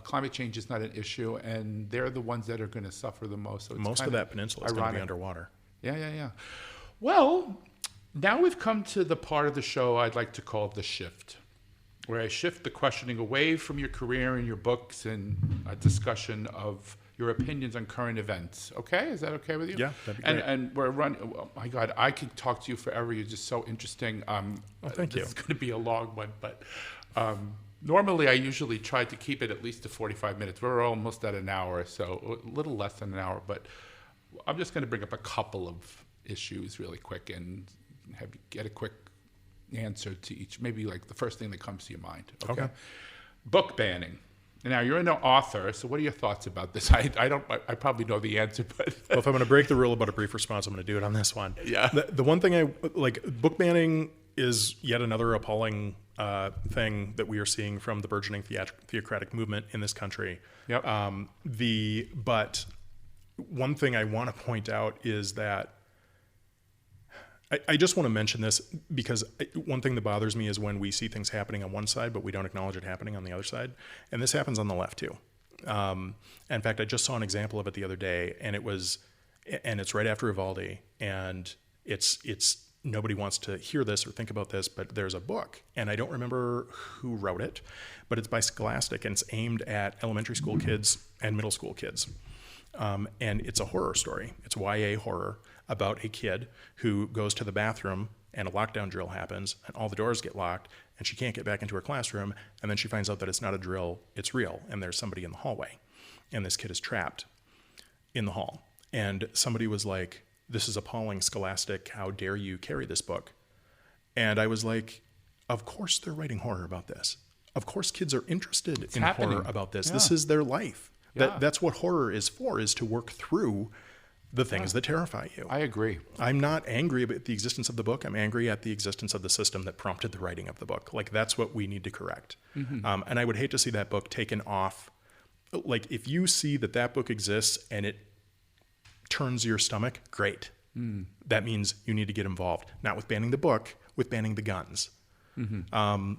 Climate change is not an issue, and they're the ones that are going to suffer the most. So it's most of that peninsula is going to be underwater. Yeah. Well, now we've come to the part of the show I'd like to call the shift, where I shift the questioning away from your career and your books and a discussion of your opinions on current events. Okay, is that okay with you? Yeah, that'd be great. And we're running. Oh my God, I could talk to you forever. You're just so interesting. Thank you. This is going to be a long one, but normally I usually try to keep it at least to 45 minutes. We're almost at an hour, so a little less than an hour. But I'm just going to bring up a couple of issues really quick and have you get a quick answer to each. Maybe like the first thing that comes to your mind. Okay. Book banning. Now, you're an author, so what are your thoughts about this? I probably know the answer, but... Well, if I'm going to break the rule about a brief response, I'm going to do it on this one. Yeah. The one thing book banning is yet another appalling thing that we are seeing from the burgeoning theocratic movement in this country. Yep. But one thing I want to point out is that I just want to mention this because one thing that bothers me is when we see things happening on one side, but we don't acknowledge it happening on the other side. And this happens on the left too. In fact, I just saw an example of it the other day, and it's right after Uvalde, and it's nobody wants to hear this or think about this, but there's a book, and I don't remember who wrote it, but it's by Scholastic, and it's aimed at elementary school kids and middle school kids. And it's a horror story. It's YA horror about a kid who goes to the bathroom and a lockdown drill happens and all the doors get locked and she can't get back into her classroom. And then she finds out that it's not a drill, it's real. And there's somebody in the hallway and this kid is trapped in the hall. And somebody was like, "This is appalling, Scholastic. How dare you carry this book?" And I was like, of course they're writing horror about this. Of course kids are interested in horror about this. Yeah. This is their life. Yeah. That's what horror is for, is to work through the things that terrify you. I agree. I'm not angry about the existence of the book. I'm angry at the existence of the system that prompted the writing of the book. Like, that's what we need to correct. Mm-hmm. And I would hate to see that book taken off. Like, if you see that book exists and it turns your stomach, great. That means you need to get involved. Not with banning the book, with banning the guns. Mm-hmm.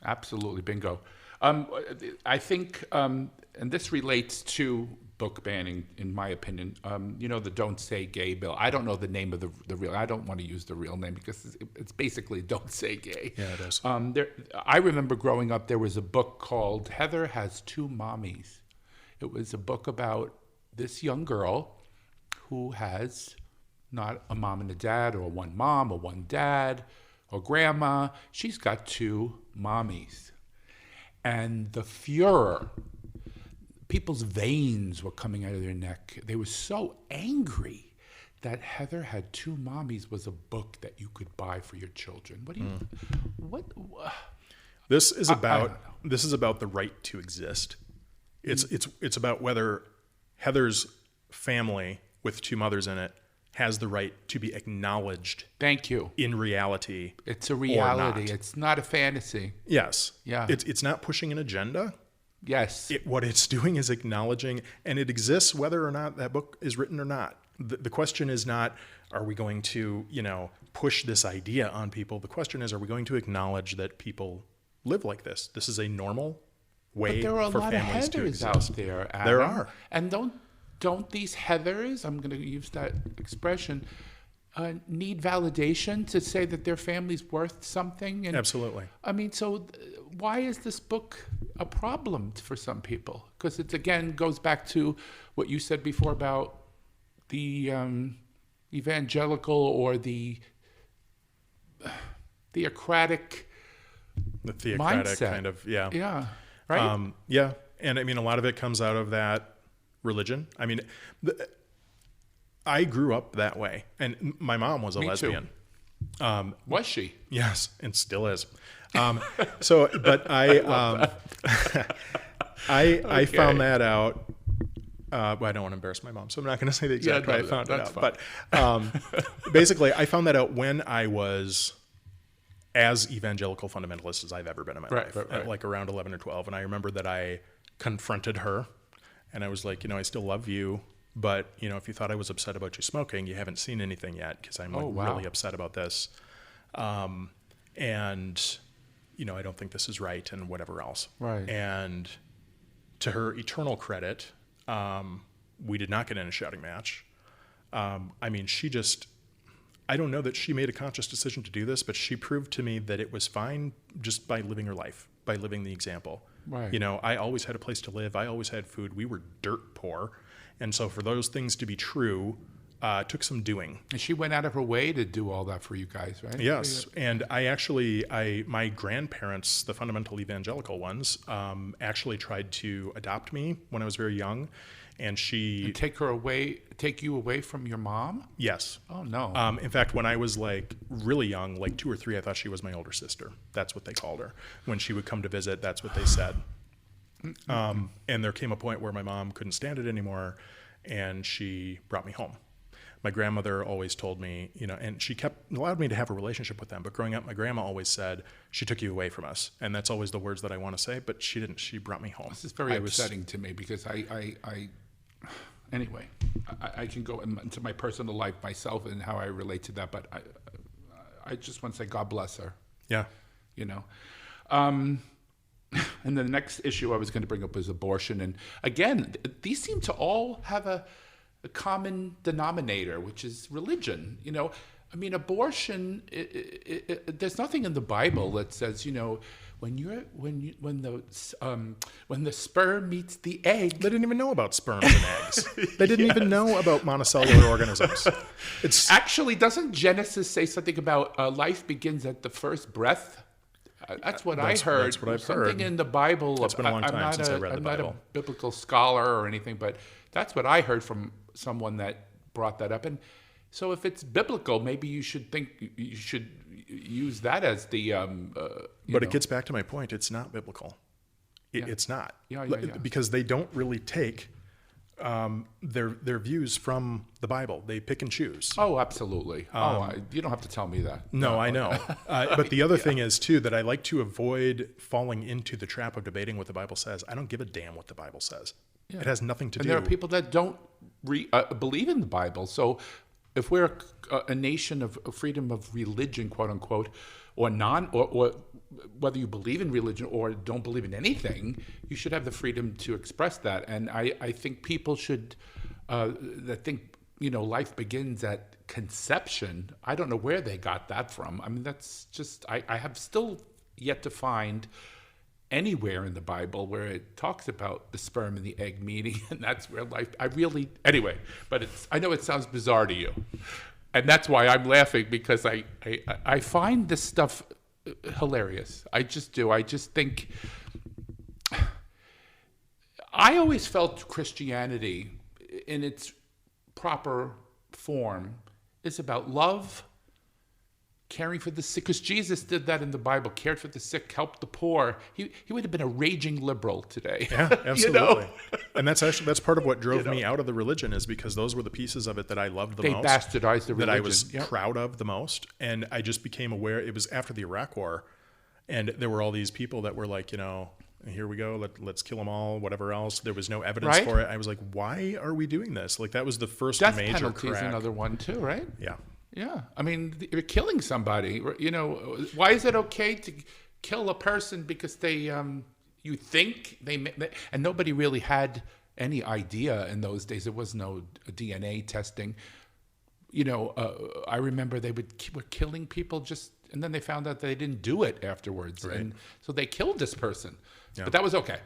Absolutely, bingo. I think, and this relates to book banning, in my opinion. The Don't Say Gay bill. I don't know the name of the real. I don't want to use the real name because it's basically Don't Say Gay. Yeah, it is. I remember growing up, there was a book called Heather Has Two Mommies. It was a book about this young girl who has not a mom and a dad, or one mom or one dad or grandma. She's got two mommies. And the furor, people's veins were coming out of their neck. They were so angry that Heather Had Two Mommies was a book that you could buy for your children. What do you? What? This is about the right to exist. It's about whether Heather's family with two mothers in it has the right to be acknowledged. Thank you. In reality. It's a reality. It's not a fantasy. Yes. Yeah. It's not pushing an agenda. Yes. What it's doing is acknowledging, and it exists whether or not that book is written or not. The question is not, are we going to, push this idea on people? The question is, are we going to acknowledge that people live like this? This is a normal way for families to exist. But there are a lot of Heathers out there, Adam. There are. And don't these Heathers, I'm going to use that expression, need validation to say that their family's worth something? And, absolutely. I mean, so why is this book a problem for some people? Because it, again, goes back to what you said before about the evangelical or the theocratic mindset. Kind of, yeah. Yeah, right? Yeah, and I mean, a lot of it comes out of that religion. I mean, I grew up that way, and my mom was a lesbian. Was she? Yes, and still is. But I I found that out. Well, I don't want to embarrass my mom, so I'm not going to say the exact way I found it out. Fine. But basically, I found that out when I was as evangelical fundamentalist as I've ever been in my life, like around 11 or 12. And I remember that I confronted her, and I was like, I still love you, but if you thought I was upset about you smoking, you haven't seen anything yet, because I'm really upset about this. And I don't think this is right, and whatever else. Right. And to her eternal credit, we did not get in a shouting match. I mean, I don't know that she made a conscious decision to do this, but she proved to me that it was fine just by living her life, by living the example. Right. You know, I always had a place to live. I always had food. We were dirt poor. And so for those things to be true, it took some doing. And she went out of her way to do all that for you guys, right? Yes. And my grandparents, the fundamental evangelical ones, actually tried to adopt me when I was very young. And And take you away from your mom? Yes. Oh, no. In fact, when I was like really young, like 2 or 3, I thought she was my older sister. That's what they called her. When she would come to visit, that's what they said. And there came a point where my mom couldn't stand it anymore, and she brought me home. My grandmother always told me, you know, and she allowed me to have a relationship with them. But growing up, my grandma always said, she took you away from us. And that's always the words that I want to say, but she didn't. She brought me home. This is very upsetting to me because anyway, I can go into my personal life myself and how I relate to that, but I just want to say God bless her. Yeah. You know. And the next issue I was going to bring up was abortion. And again, these seem to all have a common denominator, which is religion. You know, I mean, abortion, there's nothing in the Bible that says, you know, when the sperm meets the egg. They didn't even know about sperms and eggs. They didn't even know about monocellular organisms. It's actually, doesn't Genesis say something about life begins at the first breath? That's what I heard. That's what I've something heard. in the Bible. It's been a long time since I read the Bible. I'm not a biblical scholar or anything, but that's what I heard from someone that brought that up. And so, if it's biblical, maybe you should use that as the. But it gets back to my point. It's not biblical. It's not. Yeah. Because they don't really take their views from the Bible. They pick and choose. Oh, absolutely. You don't have to tell me that. No, I know. But the other thing is, too, that I like to avoid falling into the trap of debating what the Bible says. I don't give a damn what the Bible says. Yeah. It has nothing to do. And there are people that don't believe in the Bible. So if we're a nation of freedom of religion, quote unquote, or whether you believe in religion or don't believe in anything, you should have the freedom to express that. And I think people should, that think, you know, life begins at conception. I don't know where they got that from. I mean, that's just, I have still yet to find anywhere in the Bible where it talks about the sperm and the egg meeting, and that's where life, anyway, but I know it sounds bizarre to you. And that's why I'm laughing, because I find this stuff hilarious. I just do. I just think, I always felt Christianity in its proper form is about love, caring for the sick, because Jesus did that in the Bible, cared for the sick, helped the poor. He would have been a raging liberal today. Yeah, absolutely. You know? And that's part of what drove me out of the religion, is because those were the pieces of it that I loved the most. They bastardized the religion. That I was proud of the most. And I just became aware, it was after the Iraq War, and there were all these people that were like, you know, here we go, let's kill them all, whatever else. There was no evidence for it. I was like, why are we doing this? Like, that was the first Death major penalty crack. is another one too, right? Yeah. Yeah, I mean, you're killing somebody. You know, why is it okay to kill a person because they, you think and nobody really had any idea in those days. There was no DNA testing. You know, I remember they were killing people and then they found out they didn't do it afterwards, right. And so they killed this person. Yeah. But that was okay.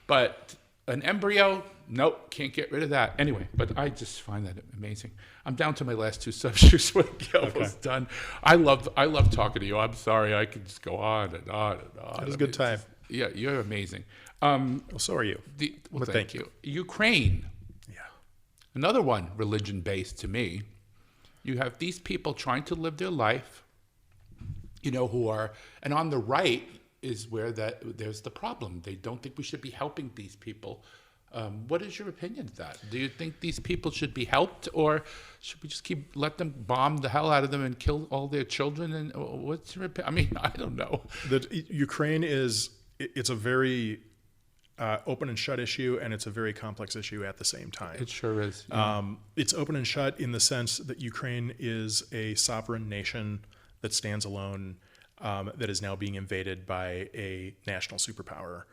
But an embryo, nope, can't get rid of that. Anyway, but I just find that amazing. I'm down to my last 2 subjects when Gail's done. I love talking to you. I'm sorry, I could just go on and on and on. It was a good time. Yeah, you're amazing. Well, so are you. Thank you. Ukraine. Yeah. Another one, religion-based to me. You have these people trying to live their life, you know, and on the right is where there's the problem. They don't think we should be helping these people. What is your opinion of that? Do you think these people should be helped, or should we just let them bomb the hell out of them and kill all their children? And what's your opinion? I mean, I don't know. Ukraine it's a very open and shut issue, and it's a very complex issue at the same time. It sure is. Yeah. It's open and shut in the sense that Ukraine is a sovereign nation that stands alone, that is now being invaded by a national superpower.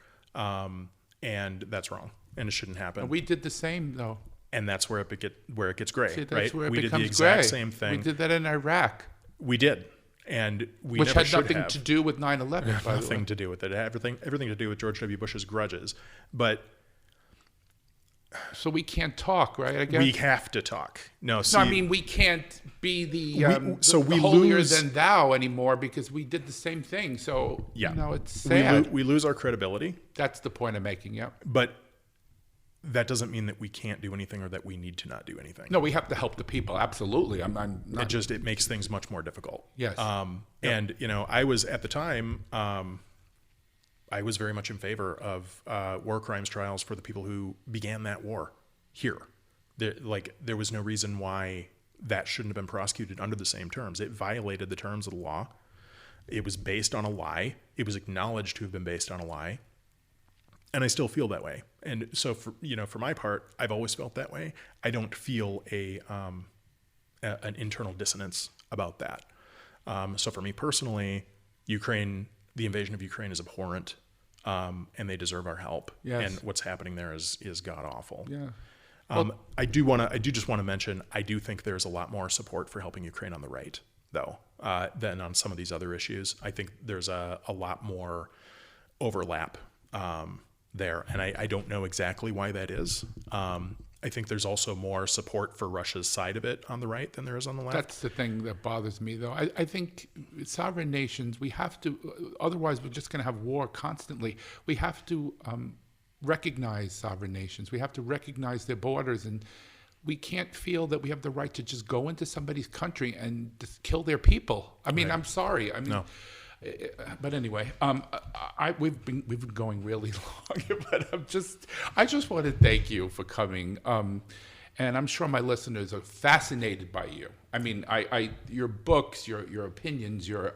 And that's wrong, and it shouldn't happen. And we did the same, though. And that's where it gets gray, See, that's right? where it we did becomes the exact gray. same thing. We did that in Iraq. We did. And we Which never had should nothing have. to do with 9/11, by the way. Nothing to do with it. Everything to do with George W. Bush's grudges. But So we can't talk, right? I guess we have to talk. No, see, No, I mean we can't be the we holier lose- than thou anymore because we did the same thing. So Yeah. it's sad. we lose our credibility. That's the point I'm making. Yeah. But that doesn't mean that we can't do anything or that we need to not do anything. No, we have to help the people. Absolutely. I'm not. It makes things much more difficult. Yes. And I was at the time, I was very much in favor of war crimes trials for the people who began that war here. There was no reason why that shouldn't have been prosecuted under the same terms. It violated the terms of the law. It was based on a lie. It was acknowledged to have been based on a lie. And I still feel that way. And so for my part, I've always felt that way. I don't feel an internal dissonance about that. So for me personally, the invasion of Ukraine is abhorrent, and they deserve our help. Yes. And what's happening there is god awful. Yeah. I do just want to mention, I do think there's a lot more support for helping Ukraine on the right, though, than on some of these other issues. I think there's a lot more overlap there, and I don't know exactly why that is. I think there's also more support for Russia's side of it on the right than there is on the left. That's the thing that bothers me, though. I think sovereign nations, we have to, otherwise we're just going to have war constantly. We have to recognize sovereign nations. We have to recognize their borders, and we can't feel that we have the right to just go into somebody's country and just kill their people. I mean, Right. I'm sorry. I mean, No. But anyway, we've been going really long, but I just want to thank you for coming, and I'm sure my listeners are fascinated by you. I mean, your books, your opinions, your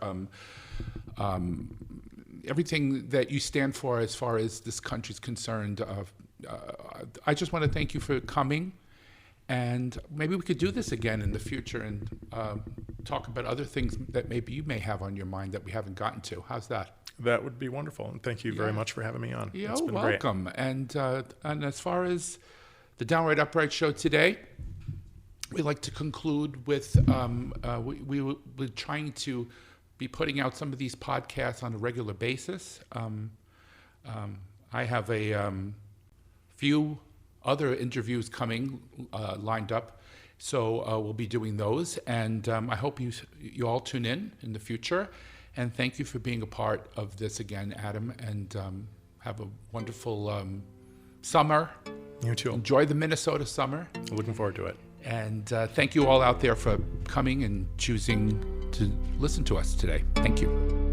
everything that you stand for as far as this country's concerned. I just want to thank you for coming. And maybe we could do this again in the future and talk about other things that maybe you may have on your mind that we haven't gotten to. How's that? That would be wonderful. And thank you very much for having me on. You're It's been welcome. And as far as the Downright Upright show today, we like to conclude with we're trying to be putting out some of these podcasts on a regular basis. I have a few other interviews coming lined up, so we'll be doing those, and I hope you all tune in the future, and thank you for being a part of this again, Adam, and have a wonderful summer. You too. Enjoy the Minnesota summer, Looking forward to it. and thank you all out there for coming and choosing to listen to us today. Thank you.